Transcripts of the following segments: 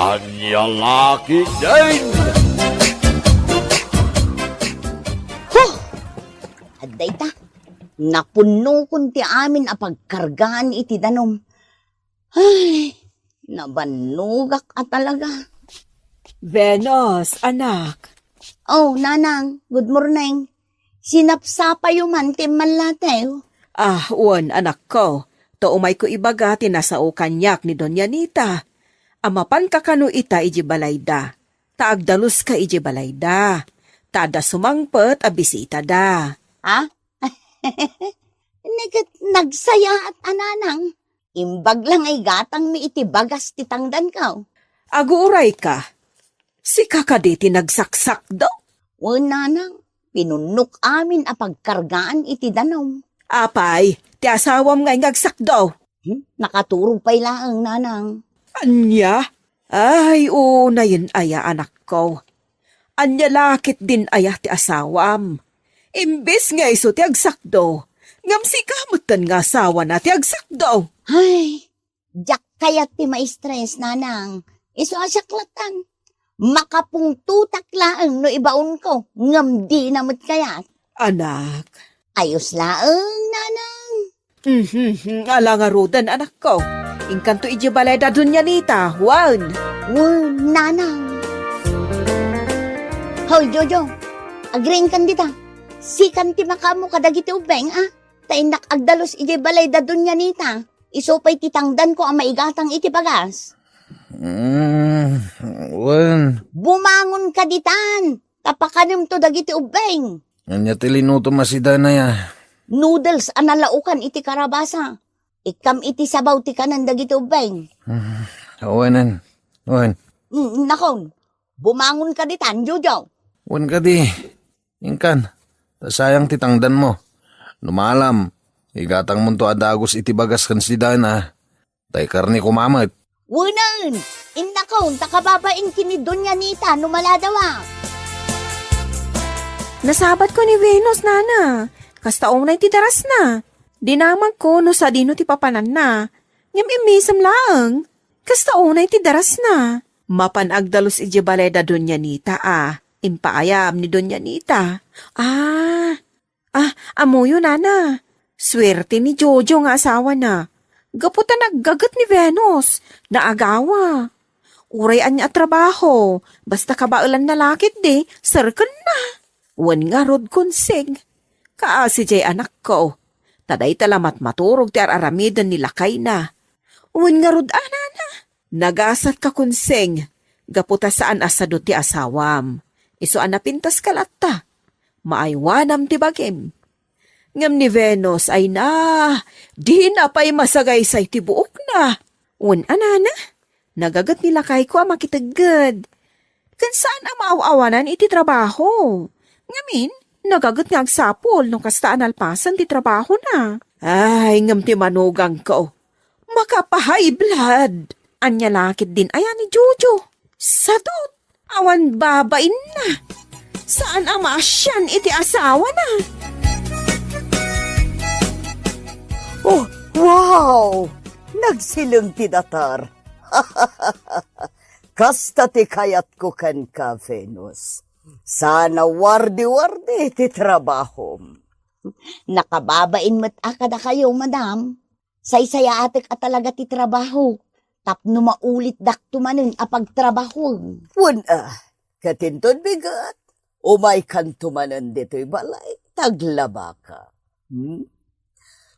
Anya laki din! Aday ta, napuno kun ti amin a pagkargaan iti danom. Ay, nabanugak a talaga. Venus, anak. Oh, nanang, good morning. Sinapsapa yung mantim man latew. Anak ko. To umay ko ibaga tinasao kanyak ni Doña Nita. Amapan ka kanu ita iji balayda. Taagdalus ka iji balayda. Tada sumangpet a bisita da. Ha? Nagsaya at ananang. Imbag lang ay gatang mi iti bagas titangdan ka. Aguuray ka. Si kakaditi nagsaksak daw. O nanang, pinunok amin a pagkargaan iti danom. Apay, ti asawam nga ngagsak daw. Nakaturo pa'y laang nanang. Anya? Ay, una yun aya anak ko. Anya lakit din aya ti asawam. Imbes nga iso ti agsakdo. Ngam si kamutan nga asawa na ti agsakdo. Ay, jak kayat ti ma-stress nanang. Iso asyaklatan. Makapungtutak laang no ibaon ko. Ngam di namit kayat. Anak. Ayos laang nanang. Ala nga rodan anak ko. Inkanto iji balay da Doña Nita. Wan. Nanang. Hoy, Jojo. Agreeing kan dita. Sikan ti makamu kadagiti ubeng, Tainak agdalos iji balay da Doña Nita. Isopay titangdan ko ang maigatang iti bagas. Wan. Bumangon ka ditan. Tapakanim to dagiti ubeng. Anya tilinuto masida na ya. Noodles analaukan iti karabasa. Ikam iti sabaw ti kanan dagiti ubeng. Wan. Nakon, bumangon ka ditan, Jojo. Wan ka di. Ingkan. Tasayang titangdan mo. Numalam. Igatang mo to adagos iti bagas kan si Dana. Tay karni kumamat. Wunan! Innakon, takababain kini Doña Nita numaladawa. Nasabat ko ni Venus, nana. Kastaong na iti daras na. Dinamag ko no sa dino ti papanan na. Ngam imisam lang. Kastaong na iti daras na. Mapanagdalos iti balay da Doña Nita, Impaayam ni Doña Nita. Amuyo, nana. Swerte ni Jojo nga asawa na. Gaputan naggagat ni Venus. Naagawa. Urayan niya trabaho. Basta kabailan na lakit di, sarkan na. Wan nga rod konsig. Kaasi jay anak ko. Taday talamat maturog ti araramidan ni lakay na. Wan nga rod anana. Nagasat ka konsig. Gaputa saan asado ti asawam. Iso anapintas kalata. Maaywanam ti bagim. Ngam ni Venus ay di na pa'y masagaysay ti buok na. Wan anana. Nagagat ni lakay ko makitagad. Kan saan ang maawawanan iti trabaho? Ngamin, nagagat nga agsapol nung kastaan alpasan ti trabaho na. Ay, ngam ti manugang ko. Makapahay blood. Anya lakit din ayan ni Jojo. Sadot, awan babain na. Saan ang maasyan iti asawa na? Oh, wow! Nagsilong ti datar. Kasta ti kayat ko kan ka, Venus. Sana wardi-wardi ti trabaho. Nakababain mo't akada kayo, madam. Saysaya atik at talaga ti trabaho. Tapno maulit dakto manin a pagtrabaho. Katintod bigat. Umay kantumanan dito'y balay. Taglaba ka.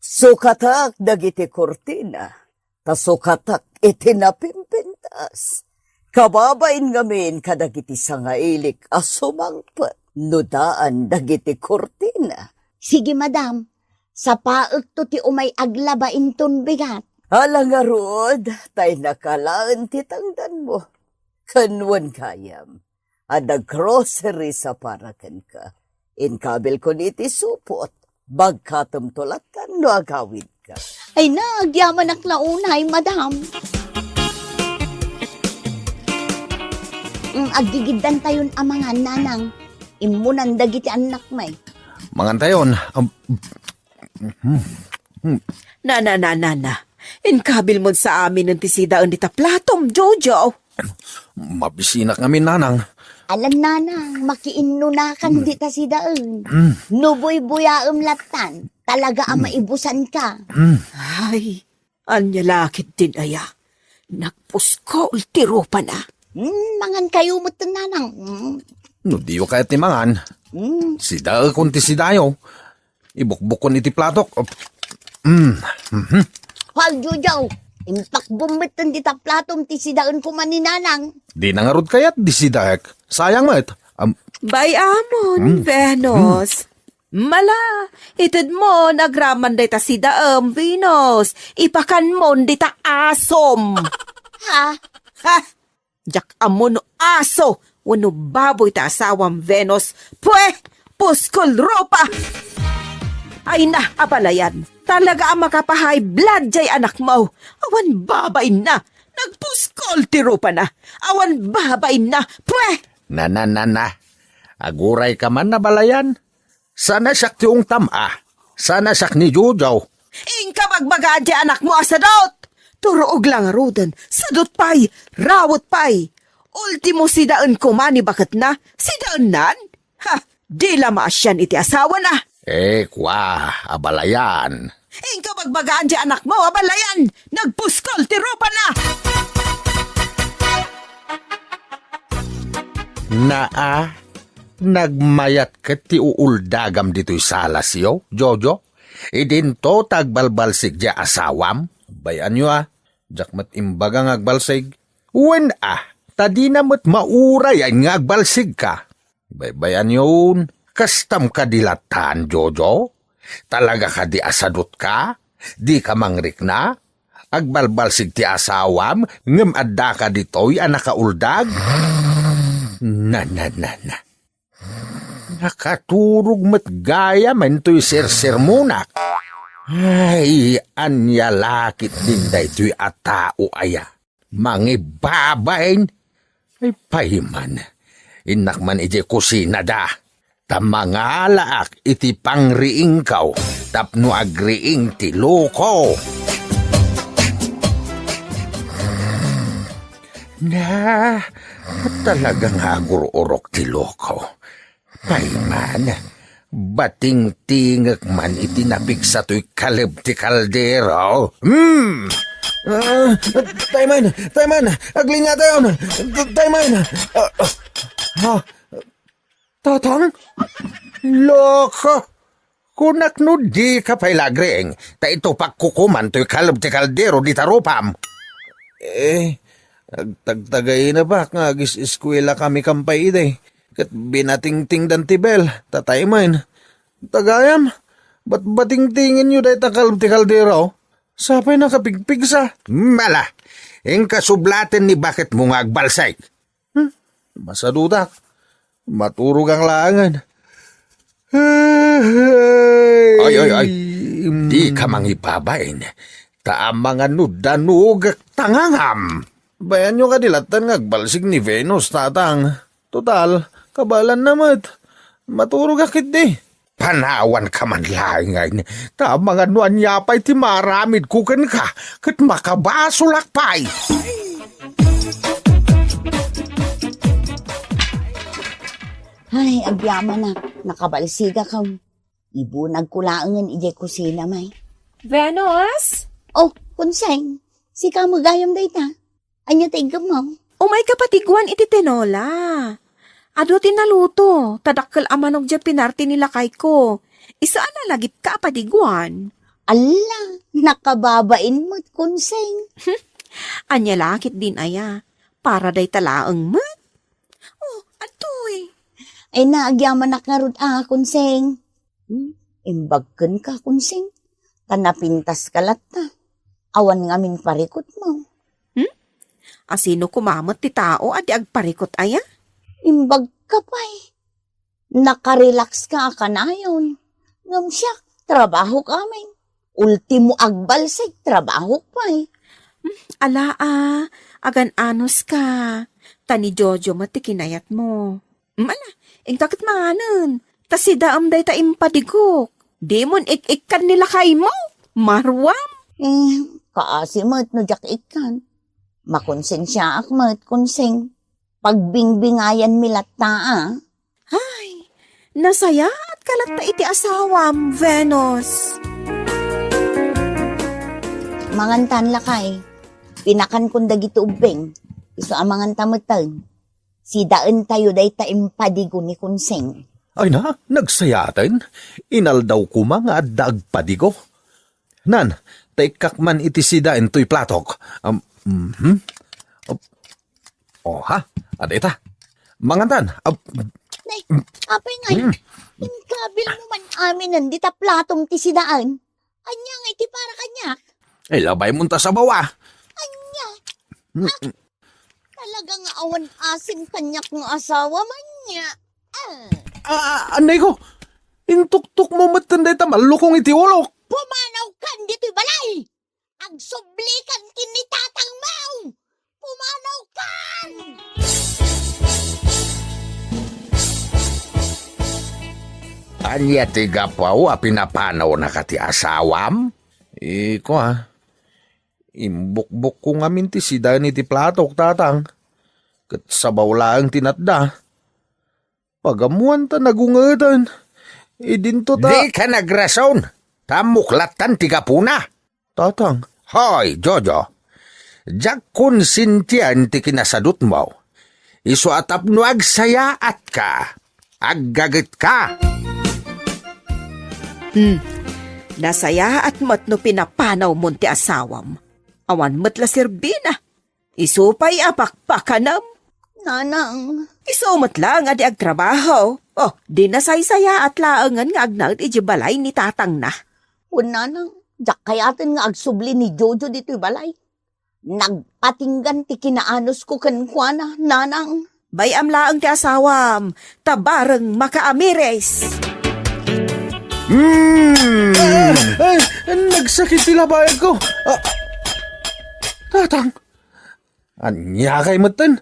Sukatak dagiti kortina. Tasukatak iti napimpintas. Kababain ngamin kadagiti sangailik asumangpet. Nudaan dagiti kortina. Sige, madam. Sa paek to ti umay aglaba inton bigat. Alang arod, tay nakalaan ti tangdan mo. Kanwan kayam. Adag grocery sa parakan ka. Inkabil ko niti supot. Bagkatumtulatan no agawid ka. Ay nagyaman ak launay, madam. Aggigidan tayon amangan nanang. Imunan dagiti anak may. Mangantayon. Na. Inkabil mo sa amin ng tisidaan dita platom, Jojo. Mabisinak kami, nanang. Alam nanang, makiinunakan di ta si daon. Nuboy-buyaam latan, talaga ang maibusan ka. Ay, anya lakit din aya. Nagpusko ultiro pa na. Mangan kayo mo to nanang. No, di ko kahit timangan. Sida kunti sidayo. Ibukbukon iti platok. Hal jujaw, impak bumitan di ta platom ti si daon ko maninanang. Di nangarod kayat di sidaek. Sayang mat. Bay amon, Venus. Mala, itid mo, nagraman day ta si daam, Venus. Ipakan mo, di ta asom. Ha? Ha? Jak amo no aso. Wano baboy ta asawam, Venus. Pwe, puskol ropa. Ay na, apalayan. Talaga ang makapahay blood jay anak mo. Awan babay na. Nagpuskol ti ropa na. Awan babay na. Pwe! Na. Aguray ka man na balayan. Sana siyak ti tama. Sana siyak ni Jujaw. Ingka magbaga di anak mo asadot. Turoog lang rodan. Sadot pay. Rawot pay. Ultimo si daan ko mani bakit na? Si daan nan? Ha? Di lamasyan iti asawa na. Kwa, abalayan. Ingka magbagaan di anak mo, abalayan. Nagpuskol ti ropa na. Nagmayat ka ti uuldagam dito'y salas yo, Jojo. Idinto tagbalbalsig di asawam. Bayan nyo jakmat imbaga ngagbalsig. Wen tadi namat mauray ay ngagbalsig ka. Bayan yun, kastam ka dilatan, Jojo. Talaga ka di asadot ka? Di ka mangrik na? Agbalbalsig ti asawam, ngem adda ka dito'y anakauldag? Na. Nakaturog mat gaya man to'y sirmunak. Ay, anya lakit din da ito'y atao aya. Mangibabain. Ay, pahiman. Inakman iti kusina da. Tamangalaak iti pangriing kaw. Tapno agriing ti loko. Na, talagang agur-urok ti loko. Paiman, bating-tingak man itinapik sa to'y kalib ti kaldero. Tayman, aglinga tayo na. Tayman. Tatang? Loko. Kunak no di ka pa'y lagring. Ta ito pagkukuman to'y kalib ti kaldero di tarupam. Tagtagay na ba nga eskwela kami kampay ide. Kat binating-ting dan tibel, tatayman. Tagayam, ba't bating-tingin nyo dahi takal ti kaldero? Sapay nakapigpig sa? Mala, yung kasublatin ni bakit mo nga agbalsay. Masadutak, maturog ang laangan. Ay, di ka mangipabain. Taam mga nudanug tangangam. Bayan nyo kadilatan nga agbalsig ni Venus, tatang. Total, kabalan namat. Maturog akit di. Panawan ka man langay. Ta mga nuan yapay ti maramid kukan ka. Kat makabasulak pay. Ay, agyaman na. Nakabalsiga ka. Ibu nagkulaangan ije kusina may. Venus? Oh, kunseng. Si ka magayam day ta. Anya taigam mo. Umay kapatiguan iti tinola. Ado tinaluto, tadakkel amanog dya pinarti nila kay ko. Isa na lagit ka patiguan. Ala, nakababain mo't kunseng. Anya lakit din aya, para day talaang mat. Oh, atoy. Ay naagyaman nakarod kunseng. Imbagken ka kunseng. Tanapintas kalat ta. Awan ngamin parikot mo. Asino kumamot ti tao at agparikot aya? Imbag ka pa'y. Nakarelax ka kanayon. Ngam siya, trabaho kami. Ultimo agbalsig, trabaho pa'y. Ala agan anos ka. Tani Jojo matikinayat mo. Mala, ingkakit manganan. Tas si daam day ta impadigok. Demon ik-ikan nila kay mo. Marwam. Kaasimat no jak ikan. Makonsensya akmat konseng. Pagbingbingayan milat ta Ay, nasaya at kalat iti asawam, Venus. Mangantan lakay. Pinakan kong dagiti ubeng. Iso ang mangantamatan. Si daan tayo day taimpadigo ni konseng. Ay na, nagsayatan. Inaldaw ko mga dagpadigo. Nan, taikakman iti sida into'y platok. Oh ha, at ita. Mangantan, Nay, apay ngay. Inkabil mo man amin nandita platong ti sidaan. Anya nga iti para kanyak. ay labay munta sa bawa. Anya. Talagang awan asim kanyak ng asawa man niya. Anay ko, intuktok mo matanday tamalukong iti ulok. Pumanaw kan dito'y balay! Agsublikan kinitatang mau! Pumanaw kan! Anya tiga paw a pinapanaw na kati asawam? Iko imbukbuk ko nga minti si Dani ti platok tatang. Kat sabaw laang tinatda. Pagamuan ta nagungatan. Idinto ta... Di ka nagrason. Tamuklatan ti kapuna. Tatang. Hoy, Jojo. Jak konsintian ti kinasadut mo. Isu atap no agsayaat ka. Aggaget ka. Nasaya at matno pinapanaw mo ti asawam. Awan matla sirbina. Isupay apakpakanam. Nanang, Isumat lang adi agtrabaho. Oh, di nasaysaya at laangan nga agnagd iji balay ni tatang na. nanang, jak kayatin nga agsubli ni Jojo dito'y balay. Nagpatinggan ti kinaanos ko kankwana, nanang. Bayam laang ti asawam. Tabareng makaamires. Ay, nagsakit tila bayag ko. Tatang. Anya kay matan.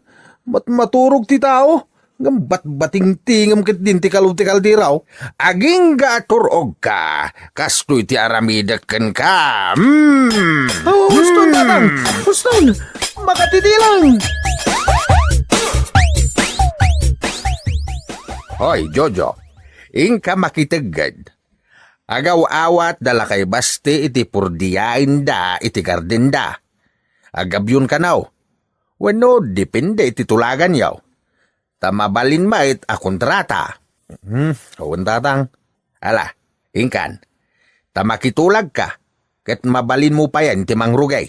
Maturog ti tao. Ngam bating-tingam kit din ti kaluptikal di raw. Aging gaturog ka. Kastoy ti aramidakan ka. Huston, tatang. Huston. Makatitilang. Hoy, Jojo. Ingka makitagad. Agaw-awat dala kay basti iti purdiyain da iti garden da. Agabyun ka naw. Wano, depende iti tulagan yaw. Tamabalin mait a kontrata. Kawan tatang. Ala, ingkan. Tamakitulag ka. Ket mabalin mo pa yan ti mangrugay.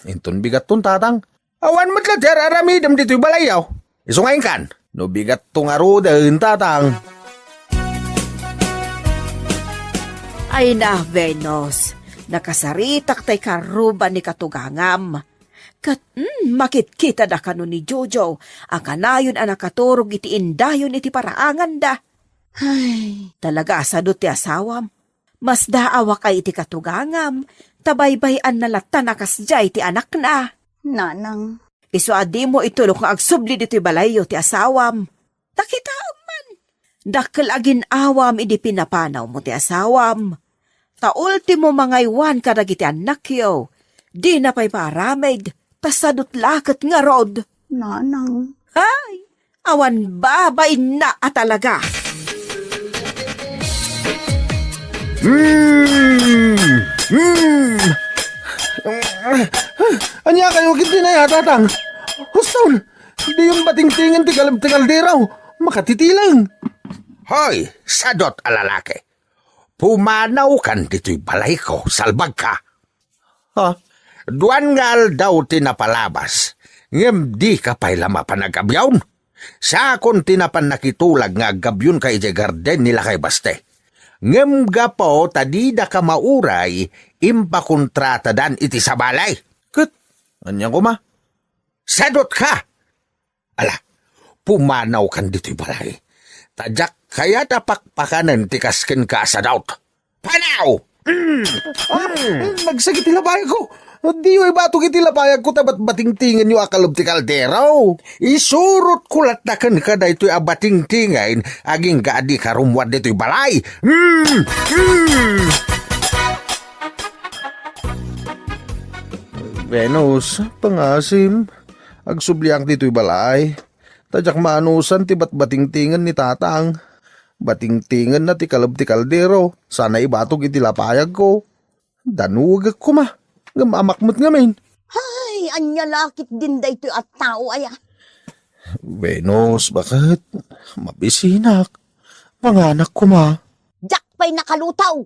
Inton bigat ton tatang. Awan mo't later aramidam dito'y balay yaw. Isungayin kan. No bigat tong arudan tatang. Ay na, Venus. Nakasaritak tay karuban ni katugangam. Kat, makitkita da kano ni Jojo. Ang kanayon ang nakaturog iti indayon iti paraangan da. Ay, Talaga asadot ti asawam. Mas daawa kay iti katugangam. Tabaybayan na lata nakasjay ti anak na. nanang. Isu adi mo itulok nga agsubli dito balayo ti asawam. Takita man. Dakkel agin awam idi pinapanaw mo ti asawam. Ta ultimo mangaywan kadagiti anak yo. Di na pa'y paramid. Tasadot lakat nga rod. Nanang. Ay, awan babay na talaga. Anya kayo kiti na ya, tatang. Huston, di yung bating-tingan ti kalab-tikal di raw. Makatitilang. Hoy, sadot alalaki. Pumanaw kan dito'y balay ko, salbag ka. Ha? Duan ngal daw tinapalabas. Ngem di ka pa'y lama panagabyawn. Sa akong tinapan nakitulag nga gabyun ka ije garden nila kay baste. Ngem gapo tadida ka mauray, impakontrata dan iti sa balay. Kat, anyang ko ma? Sadot ka! Ala, pumanaw kan dito'y balay. Tadyak kaya tapakpakanan tikaskin ka sa daut. Panaw! Nagsagit ilabay ko. Di yung ibato kitilapayag ko tabat bating-tingin yung akalub ti kalderaw. Isurot kulat na kan ka da ito'y abating-tingain aging gaadi karumwad dito'y balay. Venus, pangasim. Agsubliang dito'y balay. Tadyak maanusan ti batingtingan ni tatang. Batingtingan na ti kalab ti kaldero. Sana ibatog iti lapayag ko. Danuwag ko ma. Gamamakmot ngamin. Ay, anya lakit din da ito at tao aya. Venus, bakit? Mabisinak. Mga anak ko ma. Jak pa'y nakalutaw.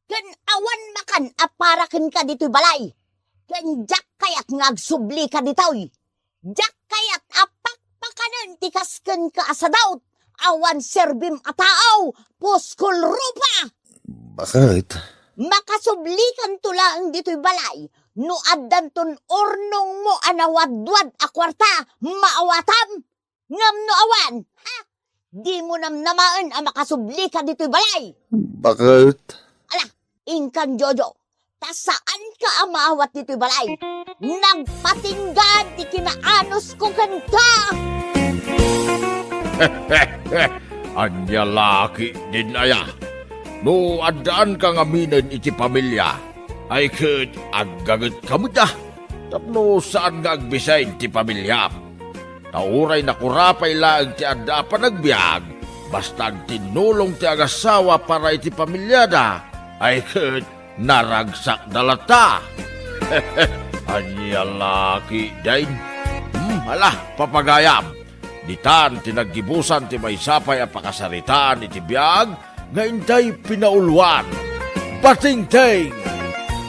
Kan awan makan aparakin ka dito'y balay. Kan jak kayat ngagsubli ka dito'y. Jak kayat apakpakanan tikasken ka asadaw. Awan serbim ataaw. Puskol rupa. Bakit? Makasublikan tulang dito'y balay. No addan ton ornong mo anawadwad a kwarta. Maawatam. Ngam no awan. Ha? Di mo namnamaan ang makasublikan dito'y balay. Bakit? Ala, ingkan Jojo. Tasaan ka ang maawat dito'y balay. Nagpatinggan ti kinaanos ko kanta. Anya laki din aya. No adaan ka nga minan iti pamilya, ay ket aggaget kamo da. Tapno saan nga agbisayn ti pamilya. Tauray na kurapay laang ti adda pa nagbiag, basta tinulong ti agasawa para iti pamilya da, ay ket naragsak dalata. Anya laki din. Hala, papagayam. Ditan tinaggibusan ti may sapay a pakasaritaan iti biag, nga intay pinauluan. Batingting!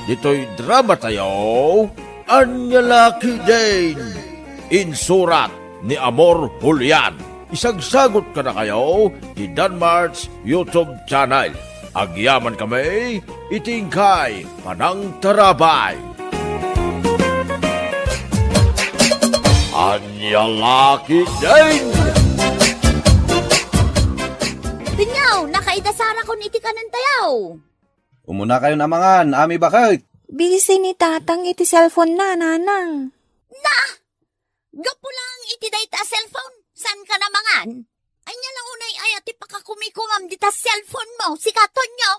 Dito'y drama tayo, Anya Laki din. Insurat ni Amor Julian. Isagsagot ka na kayo di Danmar's YouTube channel. Agyaman kami, itingkay Panang Tarabay. Anya Laki din. Tinyaw, nakaidasara ko iti kanan tayaw. Umuna kayo namangan, ami bakit? Busy ni tatang iti cellphone na, nanang. Gapo lang iti dayta cellphone. San ka namangan? Anya lang unay ay ati pakakumikumam dita cellphone mo. Si Katonyo.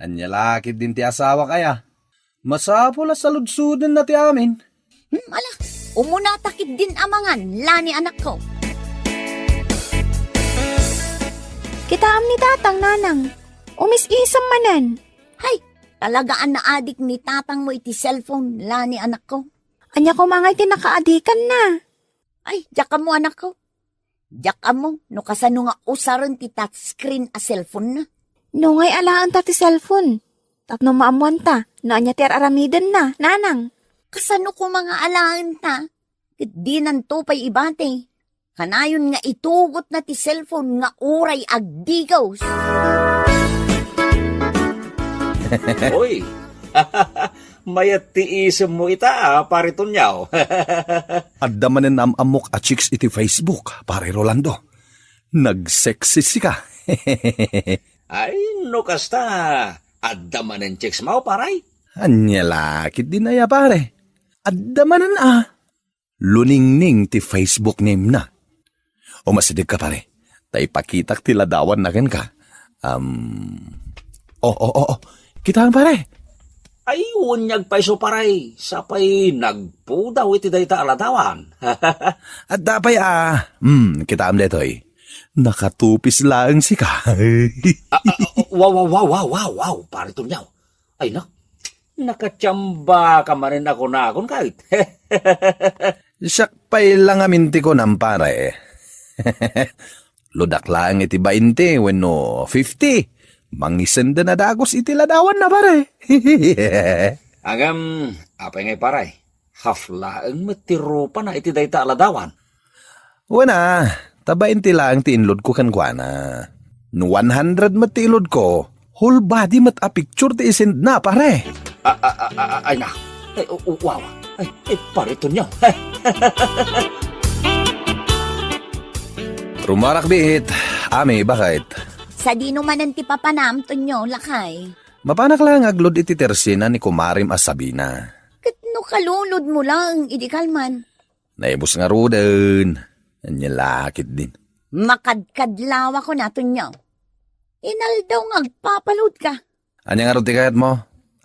Anya lakit din ti asawa kaya. Masapula sa ludsudan na ti amin. Ala, umuna takit din amangan. Lani anak ko. Kitaam ni tatang, nanang. Umis-isam manan. Hay, talagaan na adik ni tatang mo iti cellphone. Lani anak ko. Anya ko mga iti nakaadikan na. Ay, jaka mo anak ko. Jaka mo, no kasano nga usaran ti touchscreen a cellphone na. No ngay alaan ta ti cellphone. Tapno maamuan ta, na anya ti aramidan na, nanang. Kasano ko mga alaan ta? Di nanto pa'y ibate. Kanayon nga itugot na ti cellphone nga uray agdigaws. Uy, mayat tiisem mo ita, pare Tonyaw. Adda manen amok a chicks iti Facebook, pare Rolando. Nag-sexy ka. Ay, no kasta, adda manen chicks mo, paray. Anya lakit din aya pare. Adda manen Luningning ti Facebook name na. O masidig ka pare. Tay pakitak ti ladawan na ken ka. Kitaan pare. Ay, unyag pa iso paray. Sapay nagpudaw iti dayta aladawan. Adda pa'y kitaan detoy. Nakatupis lang si ka. Wow, pare Tonyaw. Ay, nakatsamba ka manin ako na akon kahit. Siyak pa'y lang aminti ko ng pare. Ludak lang iti 20 wenno 50. Mangisenda na dagos iti ladawan na pare. Agam, apay ngay paray. Haflaang matiro pa na iti dayta aladawan. Wana, tabain ti lang ti inlod ko kankwana. No 100 mat ti ilod ko, whole body mat a picture ti isend na pare. Ay na. Ay, wow. Ay, pare Tonyaw. Rumarak bit, ami bakit? Sa di naman ang tipapanam, Tonyo, lakay. Mapanak lang aglod iti tersina ni Kumarim Asabina. Katno kalulod mo lang, idikalman. Naibos nga ruden. Anya lakit din. Makadkadlawa ko na, Tonyo. Inal daw nga agpapalod ka. Anya nga roti kayat mo?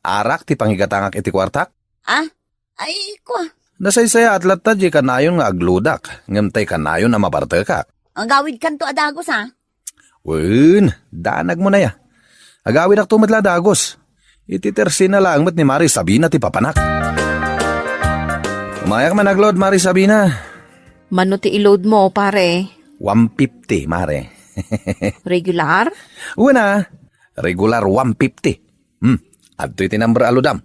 arak ti pangigatangak iti kwartak. Ah? Ay, ko. Nasaysaya at latta di kanayon nga agludak, ngamtay kanayon na mabartekak. Ang gawid kanto adagos, ha? Wen, danag mo na ya. Agawid ak tumatla dagos. Ititersi na lang met ni Mari Sabina ti papanak. Umayak man naglod, Mari Sabina. Mano ti iload mo, pare? 150, Mare. Regular? Una, regular 150. Adto'y tinamber aludam.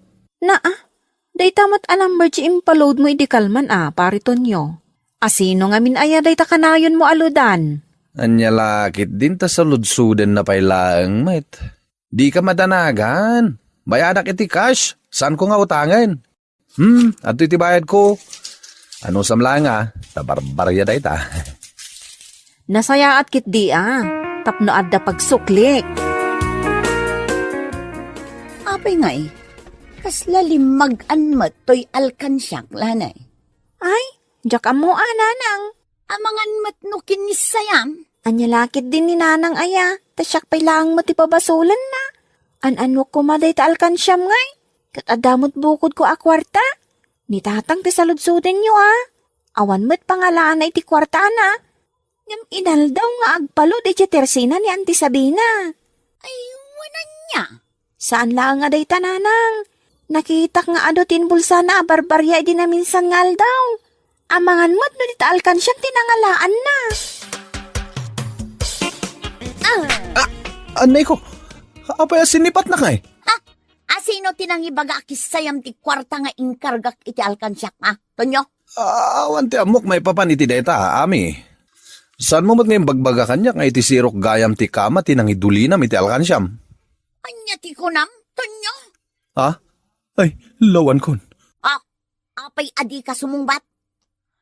Day tamat number ti impaload mo idikalman pare Tonyo. Asino nga min aya day takanayon mo aludan? Anya lakit din ta sa ludsuden na pailaang, met. Di ka madanagan. Bayadak iti cash. Saan ko nga utangan? Adto'y iti bayad ko. Ano samlanga? Tabarbarya day ta. Nasaya at kit di tapno adda pagsuklik. Apay nga eh. Kasla limag-an mo to'y alkansyak, lanay. Ay, jak mo nanang. Amangan mat no kinisayam. Anya lakit din ni nanang aya. Tasyak pay lang mo ti pabasulan na. An-ano ko maday ta alkansyam ngay. Kat adamot bukod ko akwarta. Ni tatang ti saludsuden nyo Awan mo't pangalaan na iti kwarta na. Ngam inal daw nga agpalod iti tersina ni Auntie Sabina. Ay, wala niya. Saan lang nga day tananang? Nakitak nga adotin bulsa na barbarya di na minsan ngal daw. Amangan mo't no dita alkansyam tinangalaan na. Anay ko, apaya sinipat na kay. Asino tinangibaga kisayam ti kwarta nga inkargak iti alkansyak, Tonyo? Awan ti amok may papan iti deta, ami. Saan mo mat ngayon bagbaga kanya nga iti sirok gayam ti kama tinangidulinam iti alkansyam? Anya ti kunam, Tonyo? Ay, lawan kon. Apay adi ka sumungbat?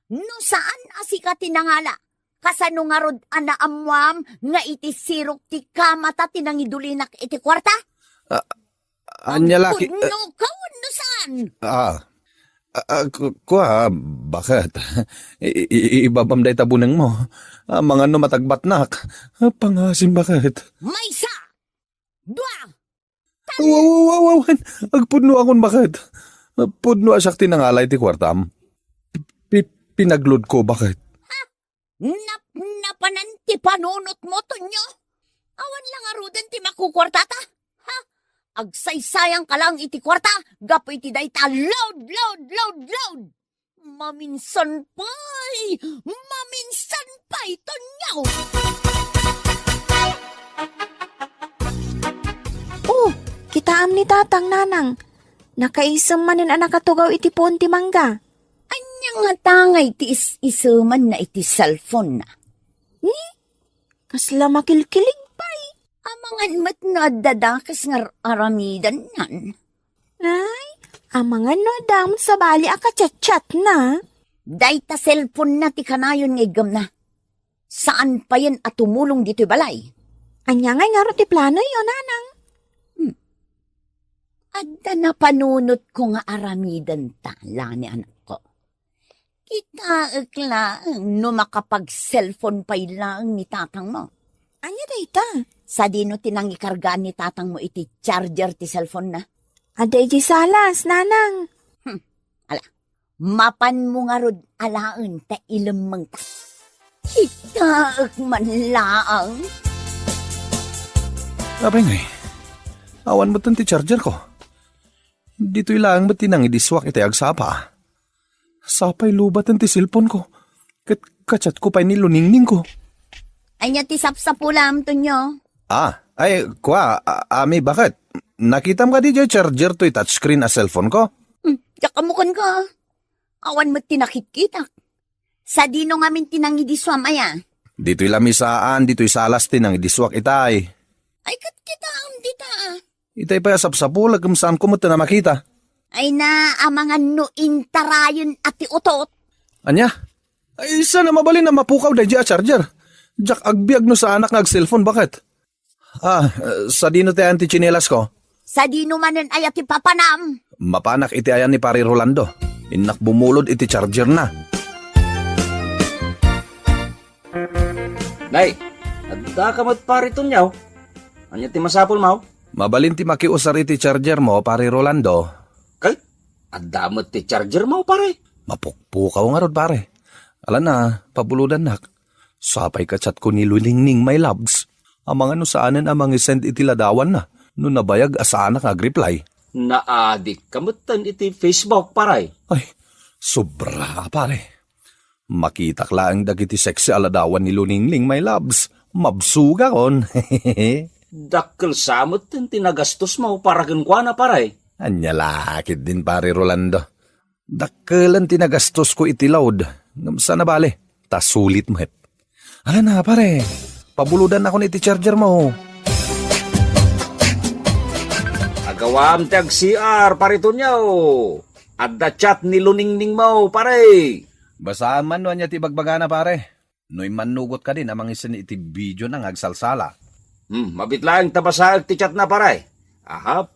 No saan asika tinangala? Kasano nga rod anaamwam nga iti sirok ti kamata tinangidulinak iti kwarta? Anya laki... No, kawan no saan? Bakit? Ibabam day tabunang mo. Mga no matagbatnak. Pangasim bakit? Maysa! Dua! Wow, agpudno akon bakit? Pudno asak tinangalay ti kwartam. Pinaglod ko bakit? Napanan ti panunot mo, Tonyo? Awan lang arudan ti makukwartata? Agsaysayang ka lang iti kwarta, gapo iti dayta, load! Maminsan pa'y, Tonyo! Kitaam ni tatang nanang. Nakaisam manin nakatugaw iti puon ti mangga. Anyang nga tangay ti isuman na iti cellphone na. Kasla makilkilig pa'y. Amangan mat na dadakas nga aramidan nan. Ay, amangan no damon sa bali akachat-chat na. Dayta cellphone na ti kanayon nga igam na. Saan pa yan at tumulong dito'y balay? Anya nga ro ti plano yun, nanang. Adda na panunot ko nga aramidan tala ni anak ko. Kita lang no makapag-cellphone pa lang ni tatang mo. Anya dayta? Sa dino tinangikargaan ni tatang mo iti charger ti cellphone na. Aday di salas, nanang. Mapan mo nga rod alaan ta ilamang ta. Kita man laang. Abay ngay, awan mo ti charger ko. Dito'y lang ba't tinangidiswak iti agsapa? Sapay lubat ti cellphone ko. Kachat ko pa'y niluningning ko. Anya ti sapsapulam, Tonyo. Ami, bakit? Nakita mo ka di charger to'y touchscreen a cellphone ko? Yakamukan ka. Awan mo tinakit-kitak. Sa dino nga min tinangidiswam, aya. Dito'y lamisaan, dito'y salas tinangidiswak itay. Ay, kita dita. Itay pa sapsapo, lagam saan ko mo na makita. Ay na, amangan no intarayon at utot. Anya? Ay, sana mabalin na mapukaw na charger. Jak agbiag no sa anak nag-cellphone, bakit? Sa dino tayo anti-chinelas ko. Sa dino manen ay ati papanam. Mapanak iti ayan ni Pari Rolando. Inak bumulod iti charger na. Nay, adda ka mat pariton yaw. Anya ti masapol maw? Mabalin ti makiusar iti charger mo, pare Rolando. Kay, adamot ti charger mo, pare. Mapukpukaw nga rod, pare. Ala na, pabuludan nak. Sapay kachat ko ni Lulingning my loves. Amang ano saanan amang isend iti ladawan na. No nabayag asana kag reply. Naadik kamutan iti Facebook, pare. Ay, sobra, pare. Makitak laang dagiti sexy aladawan ni Lulingning my loves. Mabsuga kon. Dakkel samot tin tinagastos mo para kinkwana, pare. Anya lakit din, pare Rolando. Dakkelan tinagastos ko iti load. Ngamsa na bale, tasulit mo het. Ala na, pare. Pabuludan ako iti charger mo. Agawam tag CR, pare tunyaw. Adda chat ni Luningning mo, pare. Basaan man no anya ti bagbagana, pare. No'y manugot ka din amang isin iti video ng agsalsala. Mabit lang tabasag ti chat na, pare. Ahap.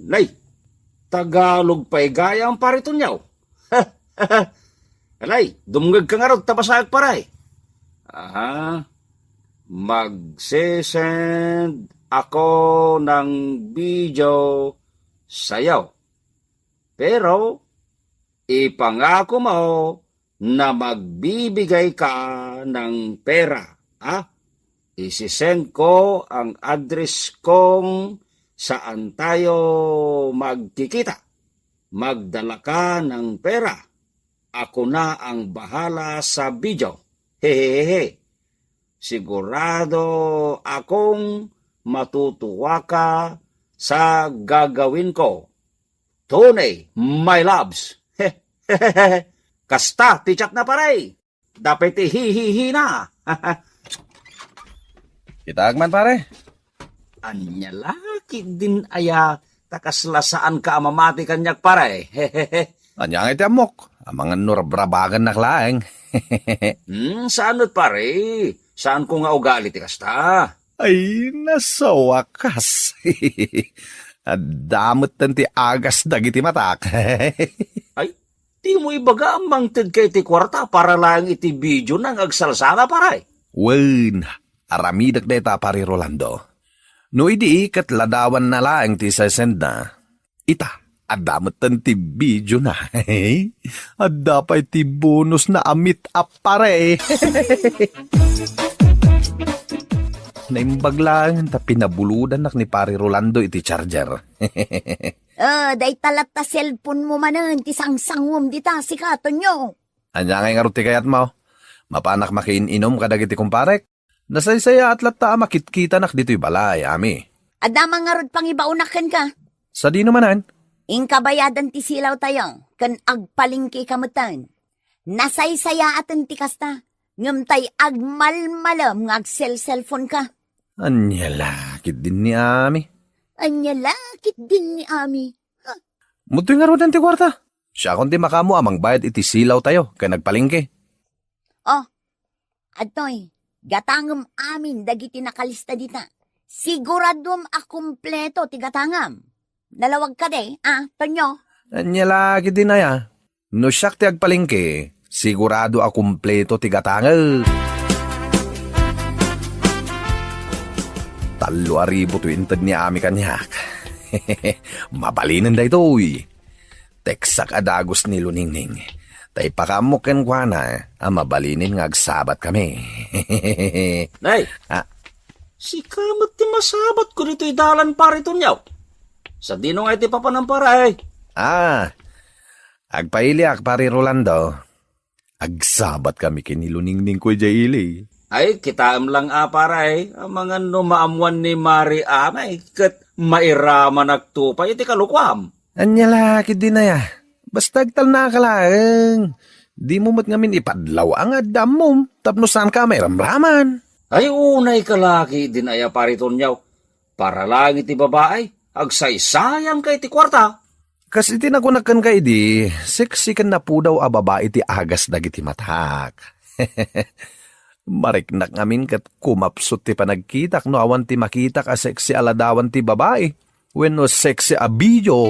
Nay, Tagalog pa'y gayang pare tunyaw. Alay, dumgag ka nga rod tabasag, pare. Magsisend ako ng video sayaw. Pero, ipangako mo na magbibigay ka ng pera. Isisend ko ang address kong saan tayo magkikita. Magdala ka ng pera. Ako na ang bahala sa video. Hehehe. Sigurado akong matutuwa ka sa gagawin ko. Tunay, my loves. Kasta, tichat na pare. Dapat hihihi na. Itagman, pare. Anya laki din aya takaslasaan ka amamati kanyak pare. Anya nga iti amok. Amangan nurabrabagan na klaeng. Saanot pare? Saan ko nga ugali ti kasta? Ay, nasa wakas. Adamot tanti agas dagiti matak. Ay, di mo ibaga ang mangted kay ti kwarta para lang iti video nang agsalsala pare. Wen, aramidak deta pare Rolando. No idi ikat ladawan na laeng ti sesend na. Ita, adamot tanti video na. Adapay ti bonus na amit up pare. Naimbag lang ta pinabuludan nak ni pare Rolando iti charger. Day talat ta cellphone mo manan, ti sangsangom di ta si katon nyo. Anya nga nga ruti kayat mo. Mapanak makiin-inom kadag iti kumparek. Nasaysaya at lata makitkita nak dito'y balay, ami. Adama nga rod pangibaunakan ka. Sa di naman Ingkabayadan ti silaw tayo, kan agpalingki kamutan. Nasaysaya atan ti kasta, ngam tay agmalmalam ng cellphone ka. Anya lakit din ni ami. Anya lakit din ni Ami. Mutoy nga ron ti kwarta. Siya kundi makamo amang bayad iti silaw tayo, kaya nagpalingke. Atoy, gatangam amin dagiti nakalista dita. Siguradom akumpleto ti gatangam. Nalawag ka de, Tonyo? Anya lakit din aya. No siyak ti agpalingke, sigurado a kumpleto ti gatangal. 3,000 to intad ni ami kanyak. Mabalinan da ito'y. Teksak adagos ni Luningning. Tay pakamuken kwa na, mabalinin nga agsabat kami. Nay, si kamot ti masabat ko dito'y dalan pare tunyaw. Sa dino nga iti papanang pare. Agpailiak pare Rolando. Agsabat kami kiniluningning ko jaili. Ay, kitaam lang pare. Ang mga numaamuan ni Mari amay, kat mairaman nagtupay iti kalukwam. Anya lakit din na ya. Basta agtal na kalaeng. Di mo mat ngamin ipadlaw ang adam mo. Tapno saan ka may ramraman. Ay, unay kalaki din aya pare tunyaw. Para lang iti babae, agsaysayang kay ti kwarta. Kasi tinakunakan ka idi, seksikan na po daw a babae ti agas dagiti matak. Mariknak ngamin kat kumapsot ti panagkitak no awan ti makitak a seksi aladawan ti babae. When no seksi a video.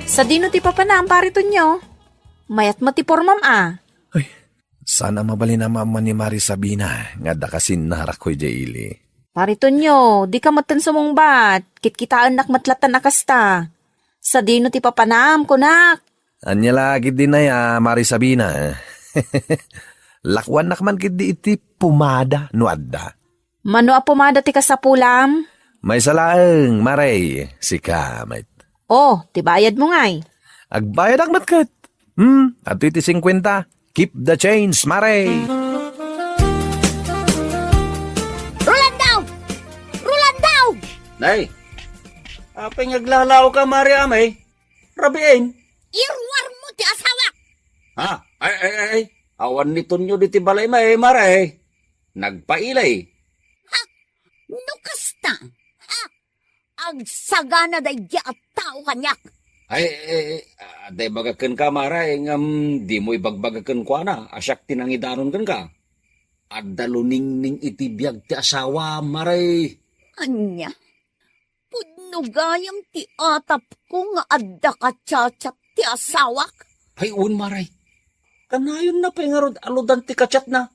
Sa dino ti papanaan parito nyo? Mayat mo ti pormam Sana mabalin na mama ni Mari Sabina, nga da kasin narak ko'y jaili. Pariton nyo, di ka matan sumungbat. Kitkitaan nak matlatan akasta. Sa dino ti papanam ko nak. Anya lagi din na ya, Mari Sabina. Lakwan nak man kidi iti pumada nuadda. Mano a pumada ti kasapulam? May salaeng, Maray, si Kamit. Oh, ti bayad mo ngay. Agbayad ak matkat. At iti 50. Keep the change, Maray. Rolandaw! Rolandaw! Nay, apay ngaglalaw ka, Mari Amay. Rabiin. Irwar mo ti asawak! Ha? Ay. Awan nito nyo di ti balay may, Maray. Nagpailay. Nukasta! Ha? Agsagana day at tao kanyak! Day bagakan ka, Maray, di mo ibagbagakan ko na, asyak tinangidanon kan ka. Adaluning iti biyag ti asawa, Maray. Anya? Pudnugayam ti atap ko nga adda ka tsatsat ti asawak? Ay, Maray. Kanayon na pingarod aludan ti kachat na.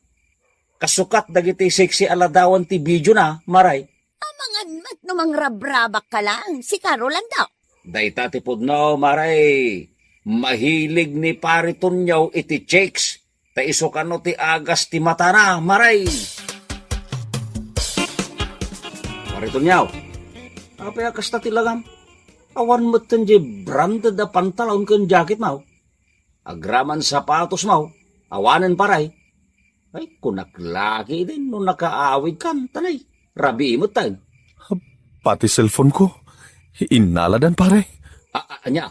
Kasukat dagiti sexy aladawan ti video na, Maray. Amangan mat namang rabrabak ka lang, si Carolan daw. Dayta ti pudno, Maray. Mahilig ni pariton yaw iti chicks. Ta isukano ti agas ti mata na, Maray. Pariton yaw. Apay akas ta ti lagam. Awan mo tanji branded na pantalon kan jacket mo. Agraman sapatos mo. Awanan paray. Ay, kunaklaki din no nakaawid kan, tanay. Rabi mo tan. Pati cellphone ko. Inaladan, pare. Anya?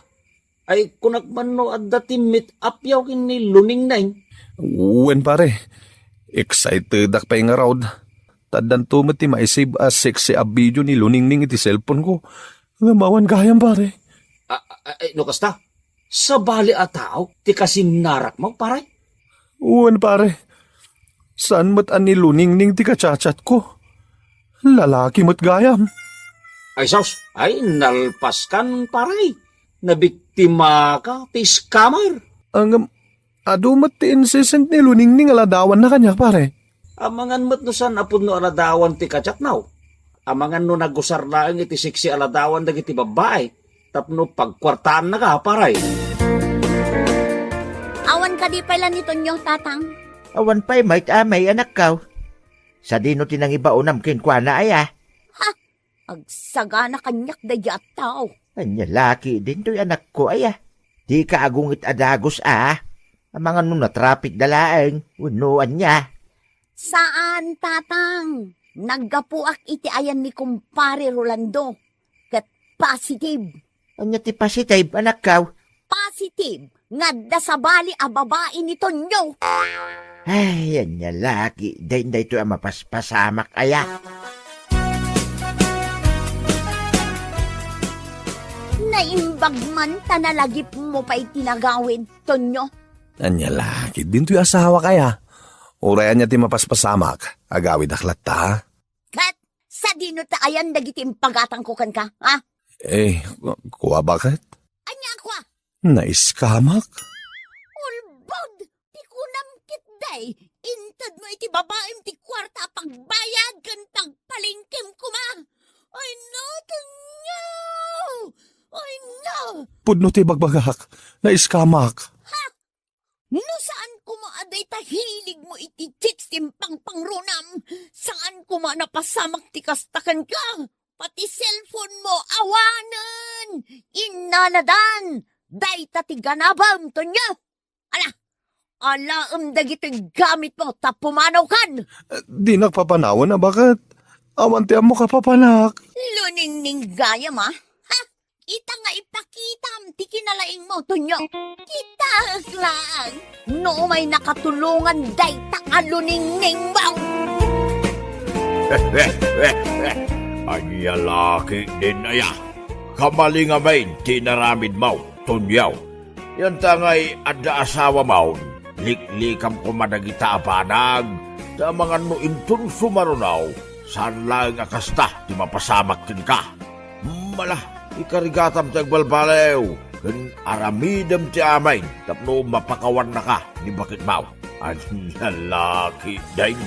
Ay, kunakman no at dati meet up yaw kini luning na Uwen, pare. Excited ak pa nga raw. Tadan tumat ti maisave as sexy a video ni luningning iti cellphone ko. Nga mawan kayang, pare. No kasta? Sa bali a tao, ti kasinarak mo, paray? Uwen, pare. Saan mat ani luningning ti kachachat ko? Lalaki mat gayam. Ay, saus, ay, nalpas kan, paray. Nabiktima ka, ti scammer. Ang adumat ti incessant ni luningning aladawan na kanya, pare. Amangan mo't no san apod no aladawan ti kachat naw. Amangan no nagusar laang iti siksi aladawan dagiti babae. Tapno pagkwartaan na ka, paray. Awan ka di pala nito nyo, tatang. Awan pa'y may anak ka. Sa dino tinang ibaunam kinkwana ay Agsagana kanyak day at tao. Anya laki din to'y anak ko ay Di ka agungit adagos Amangan nung na traffic dalaang. Unuan niya. Saan, tatang? Naggapuak iti ayan ni kumpare Rolando. Kat positive. Anya ti positive anak ka. Positive. Ngadda sa bali a babae nito nyo. Ay, anya laki. Day to'y mapaspasamak Naimbag man tanalagip mo pa itinagawid, Tonyo. Anya laki din to'y asawa kaya. Urayan niya ti mapaspasamak. Agawid aklat ta. Kat, sa dino taayan dagitim pagatang ko kan ka, ha? Kuha bakit? Anya ako Naiskamak? Ulbod, ti kunam kit day. Intad mo iti babaem ti kwarta pagbayad kan pagpalingkim kuma. Ay no, Tonyo! Ay no! Pudno ti bagbagak. Naiskamak. No saan kumaaday tahilig mo iti chicks timpang pangrunam? Saan kuma napasamak ti kastakan ka? Pati cellphone mo, awanan! Inanadan! Day ti ganabam, Tonyo! Alaam dagito'y gamit mo, tapumanaw kan! Di nagpapanawan na bakit? Awanti mo ka papanak. Luningning gayam, ha? Ita nga ipakitam, ti kinalaing mo, Tonyo. Kita lang. No may nakatulungan, day takaluningning mo. Anya laki din aya. Kamalingamay, tinaramid mo, tunyaw. Yan tangay adda asawa mo, liklikam ko madagita apanag, sa mga no intun sumarunaw, saan lang akasta, di mapasamak kin ka. Mala, ikarigatam tiyag balbalew, Kun aramidam ti amay, tapno mapakawan na ka ni bakit mau. Ang lalaki day.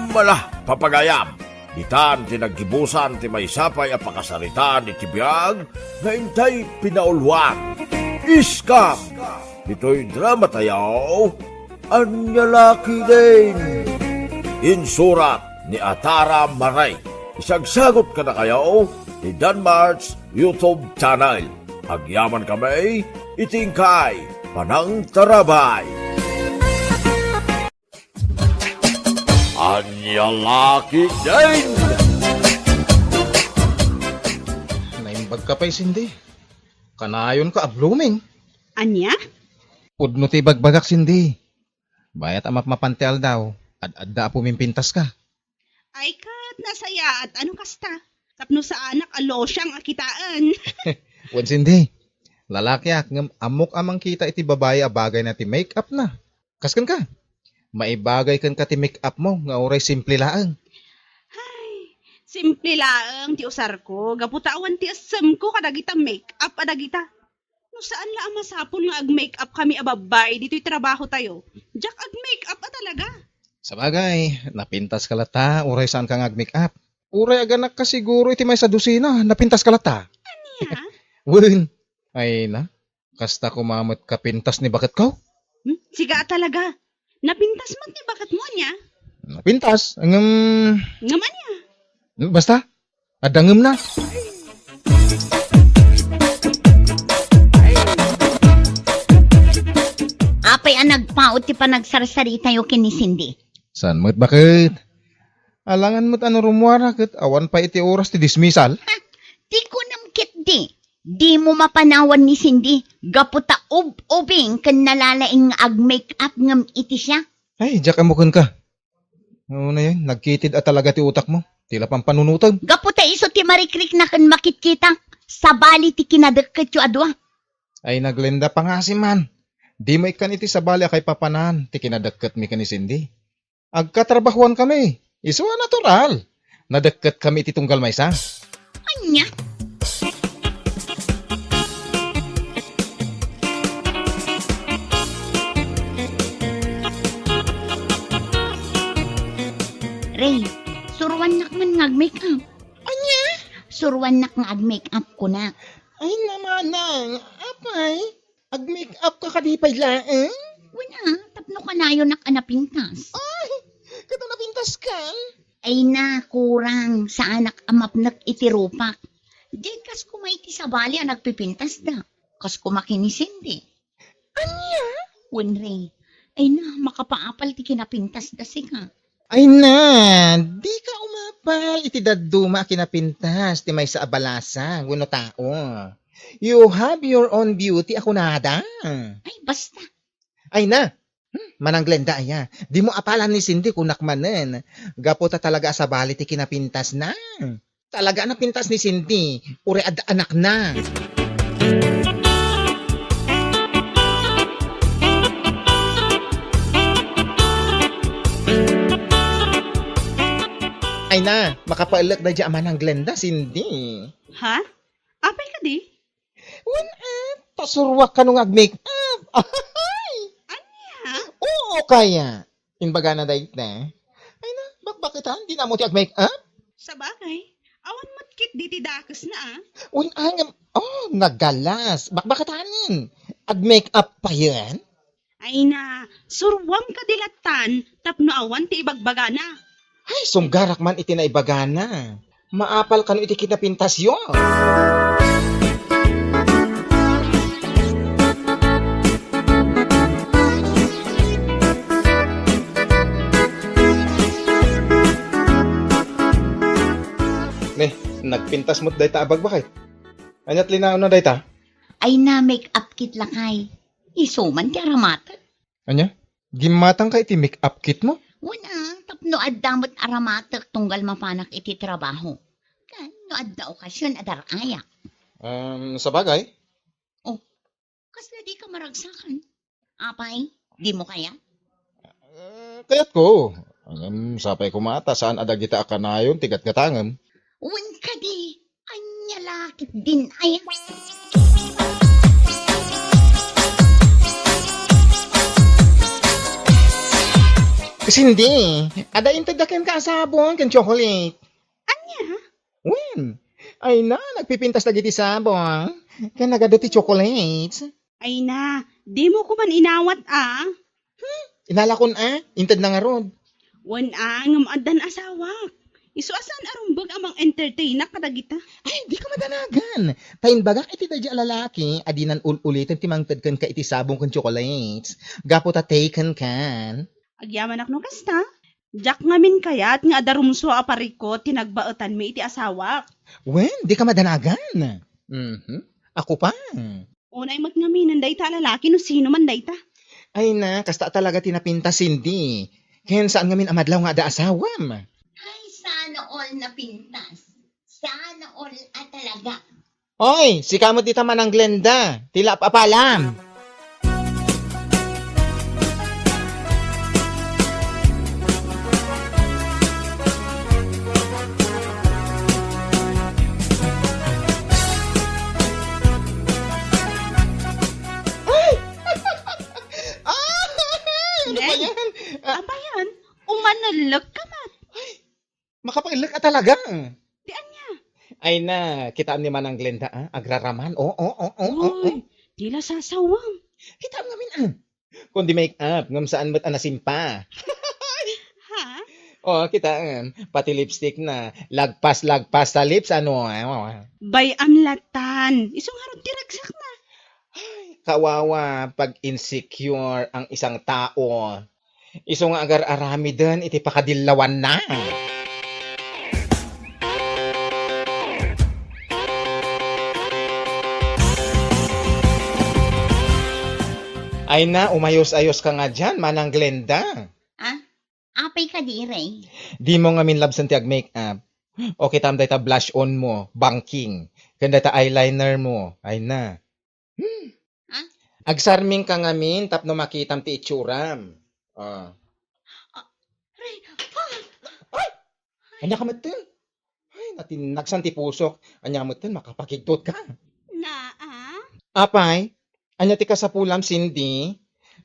Mala, papagayam. Itan tinagkibusan ti may sapay a pakasaritan iti biyag na intay pinaulwan. Iskam! Ito'y drama tayaw. Ang lalaki din. Insurat ni Atara Maray. Isagsagot ka na kayo ni Danmar's YouTube channel. Agyaman kami, itingkay, panang tarabay. Anyalaki din! Naimbag ka pa'y sindi. Kanayon ka blooming. Anya? Udno ti bagbagak sindi. Bayat amap mapantial daw. Ad-adda pumimpintas ka. Ay kat, nasaya at ano kasta? Tapno sa anak alo siyang akitaan. Wad sindi. Lalaki ngam amok amang kita iti babae a bagay na ti make-up na. Kaskan ka. Maibagay kan ka ti make-up mo nga oray simple laang. Simple laang ti usar ko. Gaputawan ti asem ko kadagita make-up adagita. No saan la masapon nga ag-make-up kami a babay dito'y trabaho tayo. Jak ag-make-up a talaga. Sa bagay, napintas ka lata, oray saan ka nga ag-make-up. Uray aganak ka siguro iti may sa dusina, napintas ka lata. Anya? Wun, ay na, kasta kumamot ka pintas ni bakit ko? Siga talaga. Napintas man ni bakit mo niya? Napintas, Ngaman niya. basta, adangem na. Apay ang nagpaot ti panagsarsari tayo kini Cindy. San mo't bakit? Alangan mo't ano rumuara kat awan pa iti oras ti dismissal. Di ko namkit di. Di mo mapanawan ni Cindy. Gaputa ubing kan nalalaing ag-make-up ngam iti siya. Ay, diyak amukon ka. Oo na yan, nagkitid at talaga ti utak mo. Tila pang panunutag. Gaputa iso ti marikrik na kan makitkita. Sabali ti kinadagkat yu adwa. Ay, naglenda pa nga si man. Di mo ikan iti sa bali kay papanan. Ti kinadagkat mi ka ni Cindy. Agkatrabahuan kami. Iso natural. Nadagkat kami iti tunggal maysa. Anya? Ray, suruan nak man ngag-make-up. Anya? Suruan nak ngag-make-up ko na. Ay namanang, apay. Ag-make-up ka kadipay laeng. Wala, tapno ka na yun nak anapintas. Ay, kato napintas ka. Ay na, kurang sa anak amap nag-itirupak. Di kas kumay ti sabali ang nagpipintas da. Kas kumakinisin di. Anya? Ray, ay na, makapaapal ti kinapintas da sika. Ay na, di ka umapal. Iti daduma kinapintas. Ti may sa abalasa. Wano tao. You have your own beauty. Ako nada. Ay, basta. Ay na. Manang Glenda aya. Di mo apalan ni Cindy kung nakmanen. Gaputa talaga sa bali ti kinapintas na. Talaga napintas ni Cindy. Uri ad anak na. Ay na, makapailag na dyan manang Glenda, Cindy. Ha? Apay ka di? Pasurwak ka nung ag-make-up. Ay! Anya? Oo, kaya. Inbaga na dahil na. Ay na, bakit ha? Di na mo ti ag-make-up? Sa bagay. Awan matkit di ti dakas na ah. Naggalas. Bakit hanin? Ag-make-up pa yan? Ay na, surwam ka dilatan, tapno awan ti ibagbaga na. Ay, sunggarak man iti na ibagana. Maapal ka no iti kinapintas yun. Nagpintas mo't dayta abag bakit? Anyat linao na dayta? Ay na, make-up kit lakay. Isuman ti aramata. Anya? Gimatang ka iti make-up kit mo? Wala, tapno addamot aramatak tunggal mapanak iti trabaho. Kan, no adda okasyon adaraya. Sa bagay? Kasla di ka maragsakan. Apay, di mo kaya? Kaya't ko. Sapay kumata, saan adagita akanayon, tigat katangam. Wen ka di, anya lakit din ay. Cindy, ada intadakan ka sabon kan chocolate. Anya? When? Ay na, nagpipintas lagi ti sabon. Kan nagado ti chocolates. Ay na, di mo ko man inawat Inalakon intad na nga rod. Wan ngam adan asawa. Isu asan arumbag amang entertain na kadagita. Ay, di ka madanagan. Pain bagak iti dadya lalaki, adinan ulitin timangtad kan ka iti sabong kan chocolates. Gapo ta taken kan. Agyaman ak no kasta. Jak ngamin kayat nga adarumso apariko tinagbaetan mi iti asawa. When? Di ka madanagan. Ako pa. Unay magngaminan dayta lalaki no sino man dayta. Ay na, kasta talaga tinapinta Cindy. Ken saan ngamin amadlaw nga ada asawam. Ay, sana all na pintas. Sana all talaga. Oy, si kamot dita man ang Glenda. Tila papalam. Ano ba yan? Abayan, umanalag ka man. Makapagilak ka talaga. Di anya. Ay na, kitaan ni man ang Glenda, agraraman. Uy, tila sasawang. Kitaan ngamin, Kundi make up, ngam saan mo't anasimpa. Ha? Kitaan, pati lipstick na. Lagpas sa lips, ano. Bay amlatan. Isong harot tiragsak na. Kawawa pag insecure ang isang tao. Iso nga agar arami din, iti pakadilawan na. Ay na, umayos-ayos ka nga dyan, manang Glenda. Apay ka dire. Di mo nga minlabsan ti ag-makeup. O kitam day ta blush on mo, banking. Kanda ta eyeliner mo. Ay na. Agsarming ka nga min, tapno makitam ti itsuram. Anya ka matin. Ay, natinagsan ti pusok. Anya ka matin, makapakigtot ka. Apay, anya ti kasapulam, Cindy.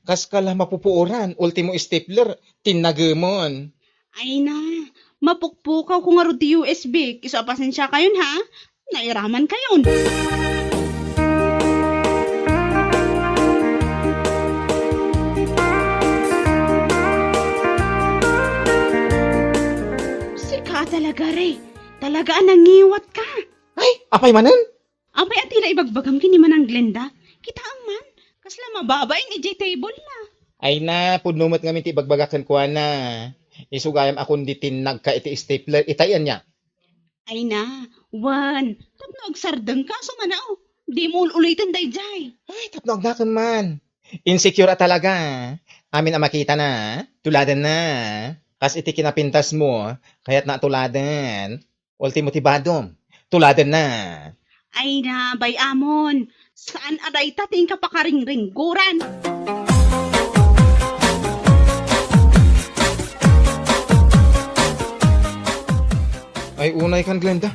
Kas kala mapupuoran, ultimo stapler, tinagemon. Ay na, mapukpukaw ko nga ro ti USB. Iso pasensya kayon ha. Nairaman kayon. Sika talaga re. Talaga nangiwat ka. Ay, apay manan. Apay at tila ibagbagam kini manang Glenda. Kita ang man. Kasla mababain ije table na. Ay na, pudnumot nga min ti bagbagakan ko na. Isugayam akong ditinag ka iti stapler, itayan niya. Ay na, wan. Tapno agsardeng ka, sumanao. Di mo ulitin dayjay. Ay, tapno agdakan man. Insecure talaga. Amin ang makita na. Tuladan na. Kas iti kinapintas mo, kaya't natuladan. Ultimo tibadom. Tuladan na. Ay na, bay amon. Saan aday tating kapakaring-ringguran? Ay, unay kan, Glenda.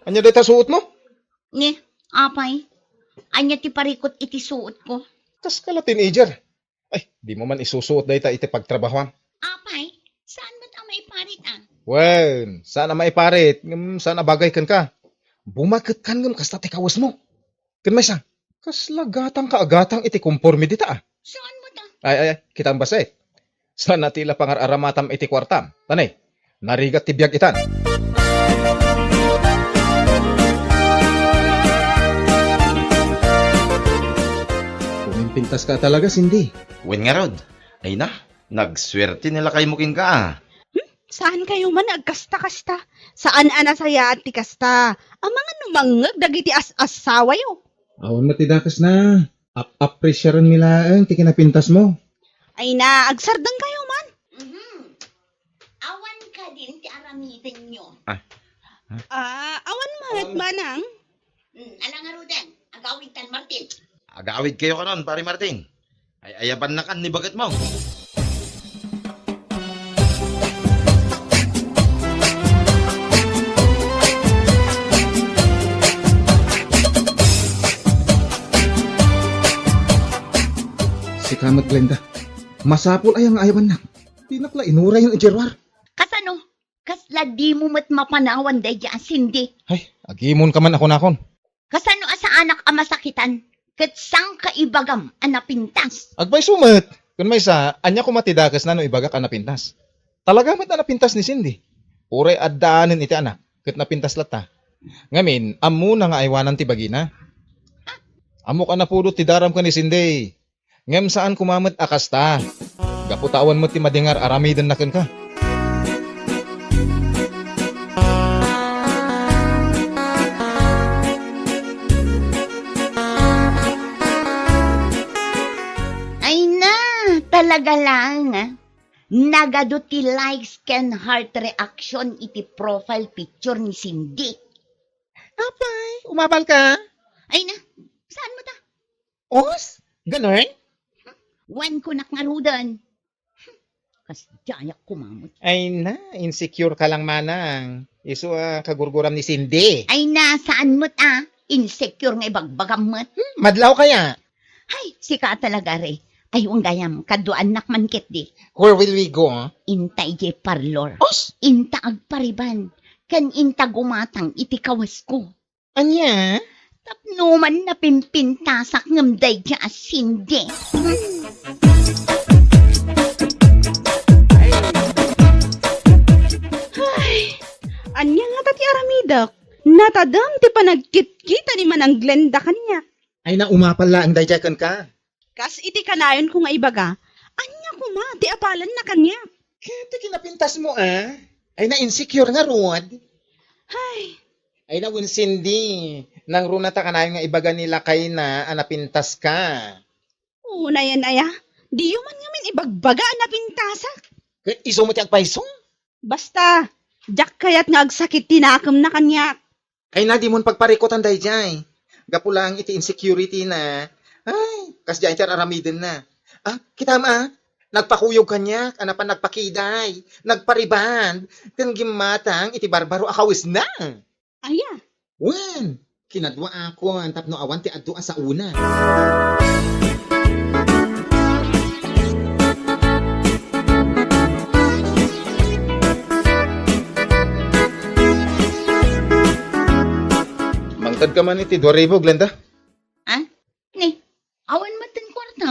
Anya day ta suot mo? Ni, apay. Anya ti parikot iti suot ko. Kas kala teenager. Ay, di mo man isusuot day ta iti pagtrabahoan. Apay, saan ba't ang maiparit Well, sana maiparit. Sana bagay kan ka. Bumakit kan ngam kasta ti kawas mo. Kan may sang. Kas lagatang kaagatang iti kumpormi dita Saan mo ta? Ay, kitang basay. Sana tila pangararamatam iti kwartam. Tanay, narigat ti biyag itan. Pumimpintas ka talaga, Cindy. Wen nga rod. Ay na, nagswerte nila kay muking ka. Saan kayo man agkasta-kasta? Saan anasaya at ti kasta? Ang mga numangag dagiti as-asawa yo. Awan matidakas na. Appresyaran nila ang tikinapintas mo. Ay na, agsardang kayo man. Awan ka din ti aramitin nyo. Awan manat manang. Alang nga Ruden, agawin tan Martin. Agawid kayo kanon, pare Martin. Ay ayaban na kan ni bagat mo. Si Kamat Glenda. Masapol ay ang ayaban na. Tinakla, inuray yung Gerwar. Kasano? Kasla di mo mat mapanawan day ya Cindy. Ay, agimon ka man ako nakon. Kasano asa anak ang masakitan? Kat sang kaibagam ang napintas. Agbay sumat. Kun may sa, anya ko matidakas na no ibaga ka napintas. Talaga mat na napintas ni Cindy. Uray addaanin iti anak, kat napintas lata. Ngamin, amo na nga aywanan ti bagina. Amo ka na pudot ti daram ka ni Cindy. Ngem saan kumamat akasta. Gaputawan mo ti madingar aramidan na ka. Ay na, talaga lang. Nagado ti likes can heart reaction iti profile picture ni Cindy. Apay, umabal ka? Ay na, saan mo ta? Os? Ganon? Wen ko naknarudan. Kas jayak kumamot. Ay na, insecure ka lang manang. Iso kagurguram ni Cindy. Ay na, saan mo ta? Insecure nga ibagbagam mo. Madlaw kaya? Ay, sika talaga re. Ay, gayam, kaduan nakman ket di. Where will we go? Inta ije parlor. Os? Inta agpariban. Kan inta gumatang iti kawas ko. Anya? Tapnuman na pimpintasak ngamday dya Cindy. Anya nga tati aramidak. Natadam ti panagkit-kita ni Manang Glenda kanya. Ay na umapala ang dayjakan ka. Kas iti kanayon ko nga ibaga. Anya ko ma, ti apalan na kanya. Kaya kinapintas mo Ay na insecure nga Rod. Ay, Ay na Cindy. Nang runata ka na yung nga ibaga nila kay na anapintas ka. una yan aya. Di man ngamin ibagbaga na pintasak. Kaya iso mo ti agpaisong? Basta, jak kayat nga agsakit tinakam na kanya. Ay na di mo pagparikotan dayjay. Gapulang iti insecurity na. Ay, kas dyan iti aramidin na. Kita nagpakuyog kanya, anapan nagpakiday, nagpariban, kan gimatang iti barbaro akawis na. Aya, Wen, kinadwa ako ang tapno awan ti adtua sa una. Mangtad ka man iti 2,000, Glenda. Ni, awan matin kwarta.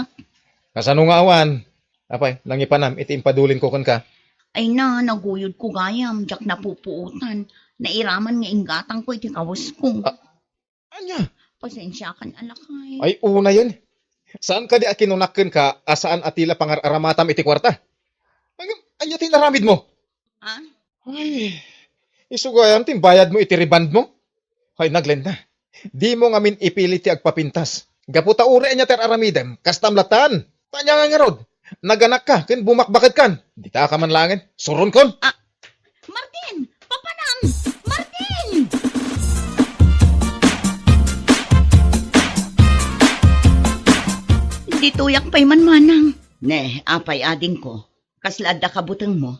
Kasano nga awan? Apay, nangipanam, iti impadulin ko kan ka. Ay na, naguyod ko gayam, jak napupuutan. Nairaman nga ingatang ko iti kawas ko. Anya? Pasensya kan alakay. Ay, una yan. Saan ka di akinunakken ka, asaan atila pangararamatam iti kwarta? Anya tinaramid mo? Ay, isugayam timbayad mo iti riband mo? Ay, naglenda. Di mo ngamin ipilit ti agpapintas. Gaputa uri anya ter aramidem, kastamlatan. Tanya nga nga rod. Naganak ka, kin bumakbakit kan. Di ta ka man langin. Suron kon. Martin! Papanam! Martin! Di tuyak pa'y manmanang. Ne, apay ading ko. Kaslada ka butang mo.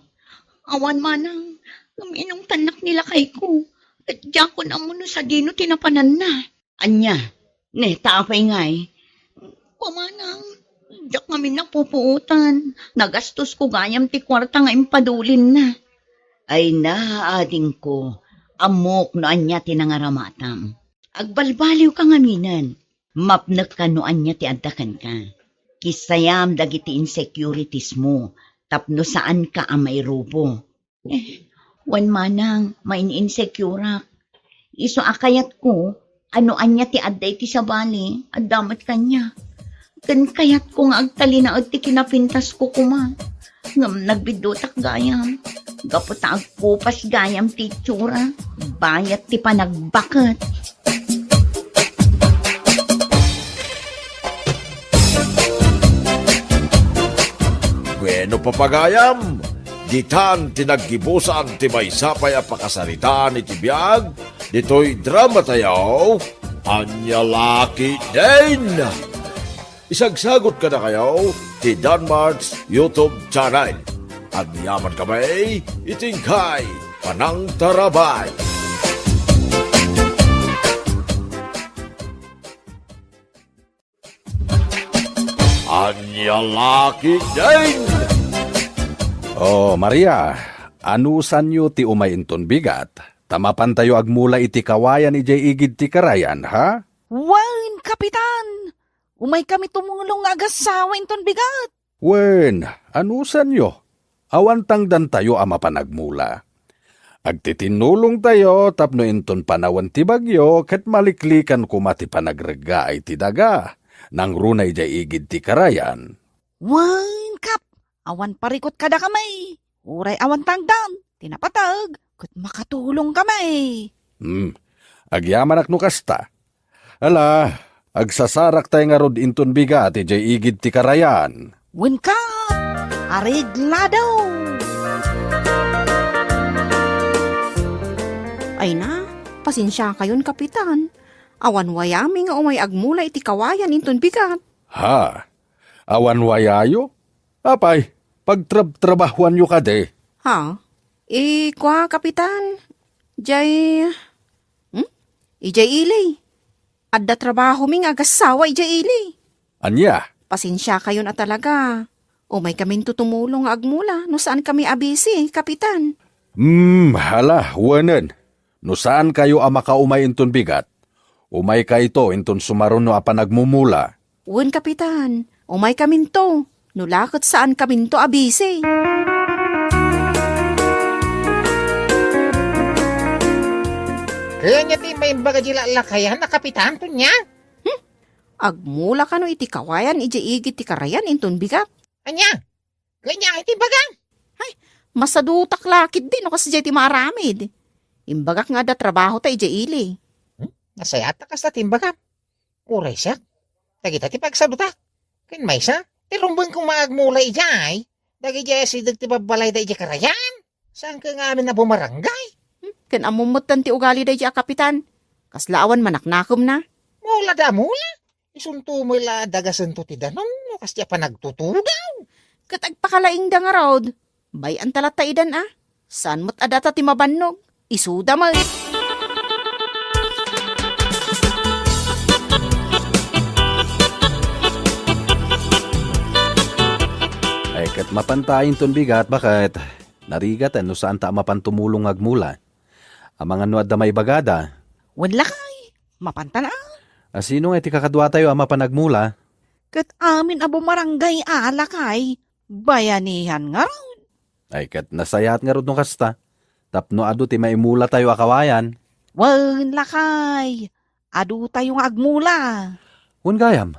Awan manang. Gaminong tanak nila kay ko. At diyan ko na muna sa dino tinapanan na. Anya, ne, taapay ngay. Pamanang, diyak kami napupuutan. Nagastos ko gayam ti kwarta nga impadulin na. Ay na, ading ko. Amok no anya tinangaramatam. Agbalbaliw ka ngaminan. Mapnak ka no anya ti addakan ka. Kisayam dagiti insecurities mo. Tapno saan ka ang may rubo. Wan manang, main insecure. Iso akayat ko, ano anya ti adday ti sabali, addamat kanya. Kan kayat ko nga agtalinaod ti kinapintas ko kuma. Ngam nagbidutak gayam. Gaputa agpupas gayam ti tsura. Bayat ti panagbakat. Bueno papagayam, ditan tinaggibusan ti maysapay a pakasaritaan iti biyag, dito'y drama tayo, Anya Laki din! Isagsagot ka na kayo ti Danmarks YouTube channel. Agyaman kami, itingkay, Panang Tarabay. Anya Laki din! Oh, Maria, anusan nyo ti umainton bigat? Tamapan tayo agmula iti kawayan ijay igid ti karayan, ha? Wan, kapitan! Umay kami tumulong nga agasawa inton bigat. Wen, anusan nyo? Awantang dan tayo ama panagmula. Agtitinulong tayo tapno inton panawan ti bagyo ket maliklikan kumati panagrega ay ti daga. Nang runay jay igid ti karayan. Wan, kap! Awan parikot kada kamay. Uray awan tangdam. Tinapatag. Kat makatulong kamay. Agyaman akno kasta. Ala, agsasarak tayo nga rod inton bigat ijay igid ti karayan. Wan, kap! Areglado! Ay na, pasensya kayon, kapitan. Awan wayami nga umay agmula iti kawayan inton bigat. Ha? Awan wayayo? Apay, pagtrabahuan nyo ka de. Ha? Kwa, kapitan. Ijay ilay. Adda trabaho ming agasawa ijay ilay. Anya? Pasensya kayo na talaga. Umay kaming tutumulong nga agmula no saan kami abisi, kapitan. Hala, wanan. No saan kayo ang makaumay inton bigat? Umay ka ito inton sumaron no apan nagmumula. Wan, kapitan. Umay kaminto. Nulakot saan kaminto abisi. Kaya niya ti may bagajila lakayan na kapitan to niya. Agmula ka no iti kawayan iji igit ti karayan inton bigat. Anya? Kaya niya iti bagang. Masadutak lakit din no kasi ti maramid. Imbagak nga da trabaho ta iji ili. Nasayata ka sa timbagam. Uray siya. Tagita ti pagsadutak. Kin may sa. Tirumbang kong maagmula ijay. Dagi jaya si dagtibabalay da iji karayan. Saan ka nga amin na bumarangay? Ken amumutan ti ugali da iji kapitan. Kaslaawan manaknakom na. Mula da mula. Isunto mo ila dagasanto ti danon. Kas diya pa nagtutudaw. Katagpakalaing da nga rod. Bayan talat ta idan Saan mo't adata ti mabannog? Isuda mo. Ay kat mapantayin ton bigat bakit narigat no saan ta mapantumulong agmula. Ang mga nuad na may bagada. Wadla kay. Mapanta na. Sino nga iti kakadwa tayo ang mapanagmula? Kat amin abo marangay alakay. Bayanihan nga raw. Ay kat nasayat nga rod nung kasta. Tapno adu ti maimula tayo akawayan. Wan lakay. Adu tayo nga agmula. Un gayam,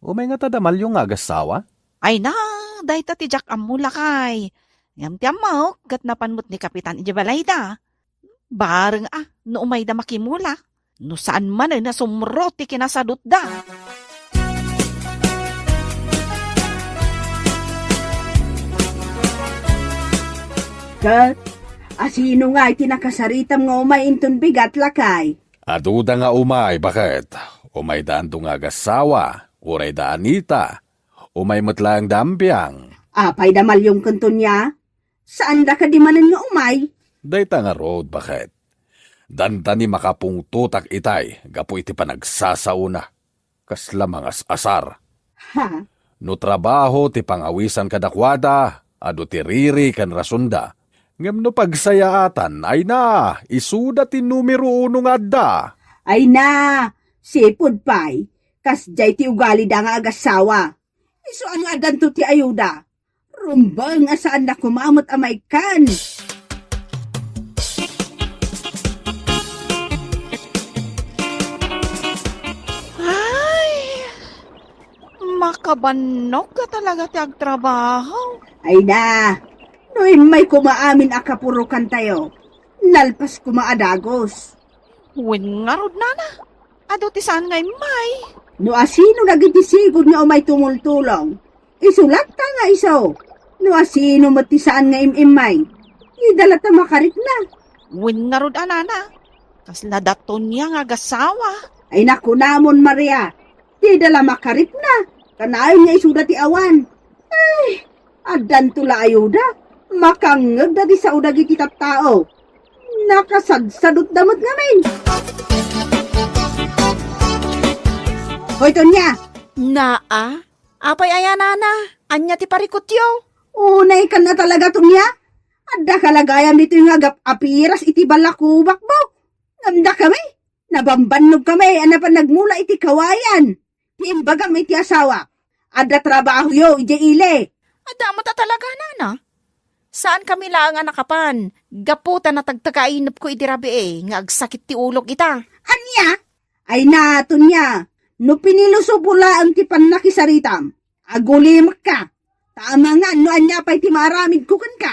umay nga tadamal yung agasawa? Ay na, dahi ta ti Jack amula kay. Ngam ti amaw, gat napanmut ni Kapitan Ijabalayda. Bareng no umay da makimula. No saan man na sumro ti kinasadot da. Kat, asino nga iti nakasaritam nga umay inton bigat lakay? Aduda nga umay, bakit? Umay daan nga agasawa, uray daan ita, umay matlang dampyang. Apay damal yung kanton niya? Saan da ka di manan nga umay? Dayta nga road, bakit? Danta ni makapungtutak itay, gapo iti panagsasauna. Kasla mga asar. Ha? No trabaho ti pangawisan kadakwada, adu ti riri kan rasunda. Ngam no pagsayaatan, ay na, isuda ti numero 1 nga adda. Ay na, sipod pay. Kas jay ti ugali da nga agasawa. Iso ang adanto ti ayuda. Rumbang asaan na kumamot amay kan. Makabanok ka talaga ti agtrabaho. Ay na, noy may kumaamin akapurukan tayo. Nalpas kumaadagos. Wen nga rod nana. Ado ti saan ngay may. No asino nagitisigod nga umay tumultulong. Isulat ta nga iso. No asino matisaan nga imimay. Idala ta makarit na. Wen nga rod anana. Kasla daton niya nga gasawa. Ay naku namon Maria. Idala makarit na. Kanayon nga isuda ti awan. Ay, adan tula ayuda. Makangag dati sa udag ikitat tao. Nakasagsadot damot ngamin. Hoy, Tonya! Naa? Apay ayanana. Anya ti parikot yo. Unay ka na talaga to niya. Adda kalagayam dito yung agap apiras iti balakubak mo. Namda kami. Nabambanog kami. Ano pa nagmula iti kawayan. Tiimbagam iti asawa. Adda trabaho yo, ije ile. Ada mo ta talaga, nana. Saan kami lang nga nakapan? Gaputan na tagtakainap ko iti rabi nga agsakit ti ulog ita. Anya? Ay nato niya. No piniluso pula ang ti panakisaritam. Agulimak ka. Tama nga, no anya pa'y ti maramid kukan ka.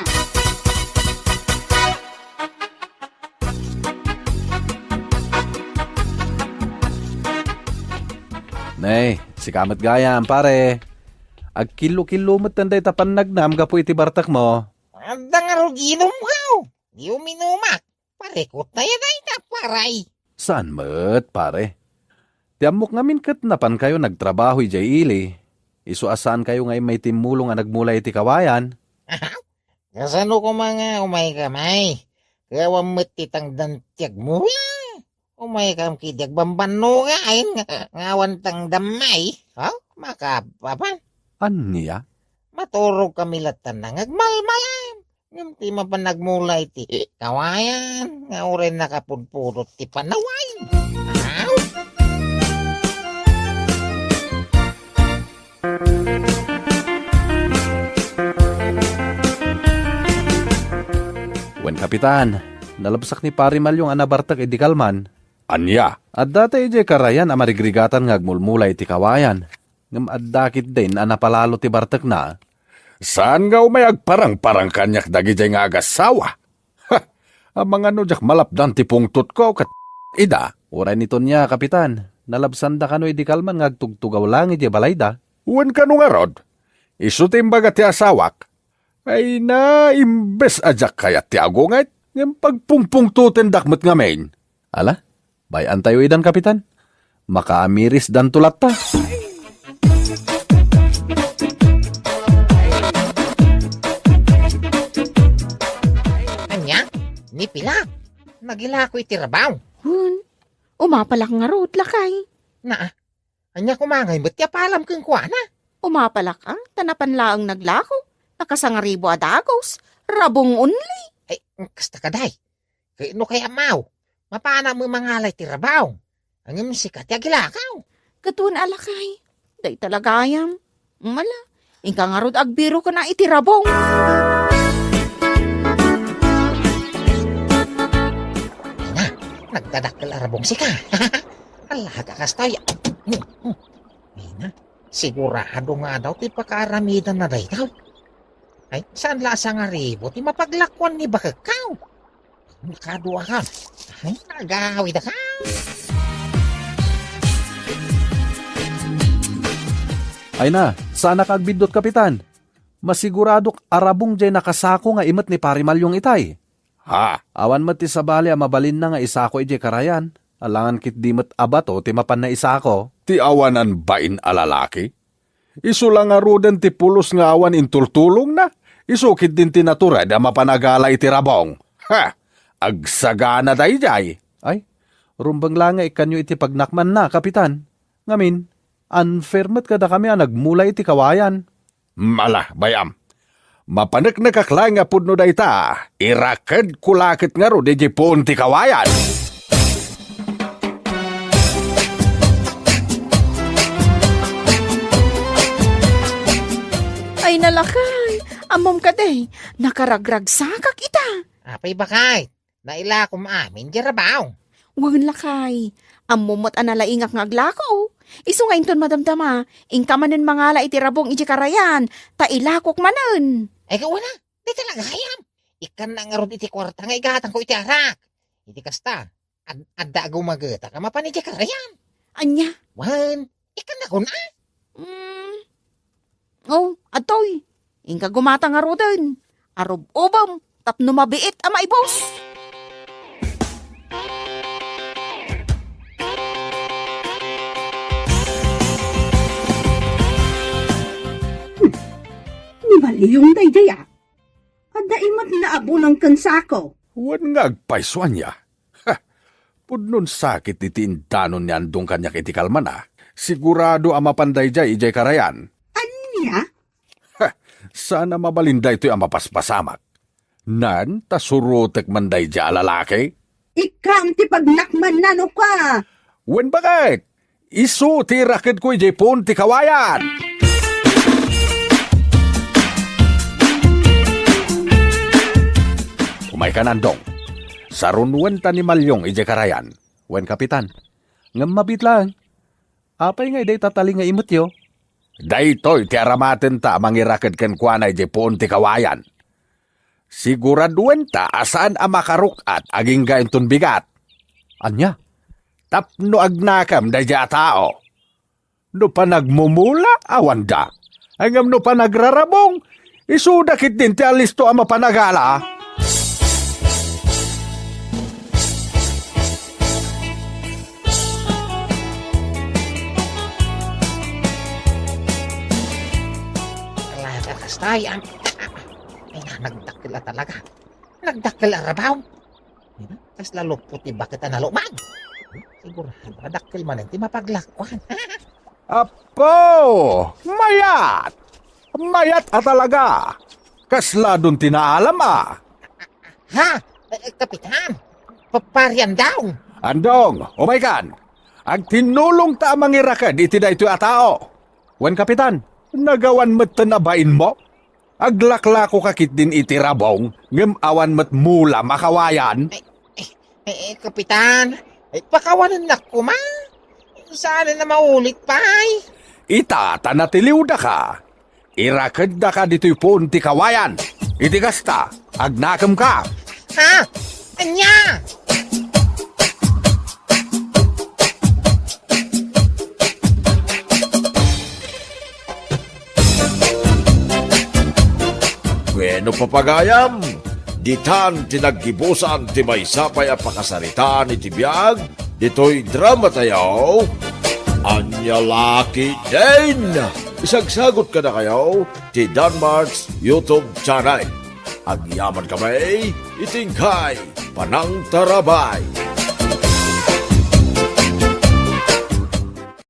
Nay, si kamat gayam, pare. Ag kilo-kilo mo tanday tapan nagnam gapo iti bartak mo. Anda nga ro ginom ka. Di uminumak. Parekot na yan ay paray. Saan met, pare? Tiamok ngamin kat napan kayo nagtrabaho ijay ili. Isu asaan kayo ngay may timulong nga nagmula iti kawayan. Kasano ko mga umay kamay. Kaya wamit titang dantiag mula. Umay kam kidyag bambano nga ay ngawan tang damay. Makapapan. Anya? Maturog kami latan na ngagmalmalam. Ngam ti mapanagmula iti kawayan. Nga urin nakapudpurot ti panawain. Wen kapitan, nalabsak ni Parimal yung anabartak iti kalman. Anya? At dati ije karayan amarigrigatan ngagmulmula iti kawayan. Ngam addakit din anapalalo ti bartak na. Saan nga umay agparang-parang kanyak dagijay nga agasawa? Ha! Ang mga nujak malapdan ti pungtot ko kat ida. Uray nito niya, kapitan. Nalabsanda kano iti kalman ngagtugtugaw lang iti balayda. Uwan ka nung arod. Isutimbaga ti asawak. Ay na, imbes ajak kayat ti agungay. Yung pagpungpungtutin dakmet ngamin. Ala, bayan tayo idan, kapitan. Makaamiris dan tulat ta. Anya? Ni pila? Nagila ko itirabaw. Umapalak nga road lakay. Na, anya kumangay ba't ya palam kong kuwana? Umapalak ang tanapan laang naglako. Nakasangaribo adagos. Rabong unli. Ay, kasta ka day. Kaya no kaya mau. Mapana mo mangalay tirabaw. Ang imsikat ya gilakaw. Katun alakay. Day talagayam. Mala. Ingka nga road agbiro ka na itirabong. Nagdadakkel arabong sika. Alaga kastay. Mina, sigurado nga daw ti pakaaramidan na day daw. Ay, saan lasa nga ribo ti mapaglakwan ni bakakaw? Nakadua ka. Ay, nagawi da ka. Ay na, sana kagbidot, kapitan. Masiguradok arabong jay nakasako nga imat ni Parimal yung itay. Ha? Awan mat ti sabali mabalin na nga isako ije karayan. Alangan kit di mat abato ti mapan na isako. Ti awanan bain alalaki? Isu lang nga ruden ti pulos nga awan intultulong na. Isukit din ti naturad a mapanagala iti rabong. Ha! Agsagana day jay. Ay, rumbang lang nga ikanyo iti pagnakman na, kapitan. Ngamin, unfair mat kada kami nagmula iti kawayan. Mala, bayam. Mapanek na kaklay nga pudno da ita, irakad kulakit nga ro di punti kawayan. Ay nalakay. Amom ka day. Nakaragrag sakak ita. Apay bakay. Naila ko maamin jarabaw. Wag lakay. Amom mo't analaingak nga aglakaw. Isu nga inton madamdama. Ingkamanin mangala itirabong iji karayan. Ta ilakok manen. Ay kawana, di talaga hayam. Ikan na nga ron iti kwarta nga igatan ko iti arak. Iti kasta, adda gumagata ka mapan iti karayan. Anya? Wan, ikan na ko na. Oh, atoy. Ingka gumata nga roden. Arob-obam. Tapno mabiit ama ibos. Ni baliyong daydaya. Ada imat na abo ng kansako. Wan nga agpaiswan niya. Ha! Pudnon sakit iti indanon ni andong kanyak iti kalman. Sigurado ang mapanday jay ijay karayan. Anya? Ha! Sana mabalinday to'y ang mapaspasamak. Nan, tasurutek manday dya lalaki. Ikam ti pagnakman na no ka. Wen bakit? Isu ti rakid ko ijipon ti kawayan. Umay ka nandong. Sarunwen ta ni Malyong ije karayan. Wen kapitan. Ngam mabit lang. Apay nga day tatali nga imot yo. Daytoy ti aramaten ta mangirakid ken kuana ijipon ti kawayan. Siguraduan ta asaan ang makarukat aging gaintun bigat. Anya? Tapno agnakam da dya tao. No pa nagmumula, awan da. Hangam no pa nagrarabong, isudakit din ti alisto ang mapanagala. Talaga kastayan. Ay na, nagdakila talaga. Nagdakila rabaw. Tapos lalo puti bakit na lumag. Siguro, nadakil man ti mapaglakwan. Apo! Mayat! Mayat a talaga! Kasla dun tinaalam ah! Ha? Kapitan, paparian daw. Andong, umaykan! Ang tinulong ta mangirakad iti da ito atao. Wen kapitan, nagawan mat tanabain mo? Aglaklako kakit din iti rabong, ngem awan mat mula makawayan. Kapitan, pakawanan na ko ma. Saan na maulit pa ay? Itata na tiliw da ka. Irakad da ka dito'y pon ti kawayan. Iti kasta, agnakam ka. Ha? Anya? Bueno papagayam, ditan tinaggibusan ti may sapay a pakasaritaan iti biyag, dito'y drama tayo. Anya laki din! Isagsagot ka na kayo ti Danmarks YouTube channel. Agyaman kami, itingkay, panang tarabay.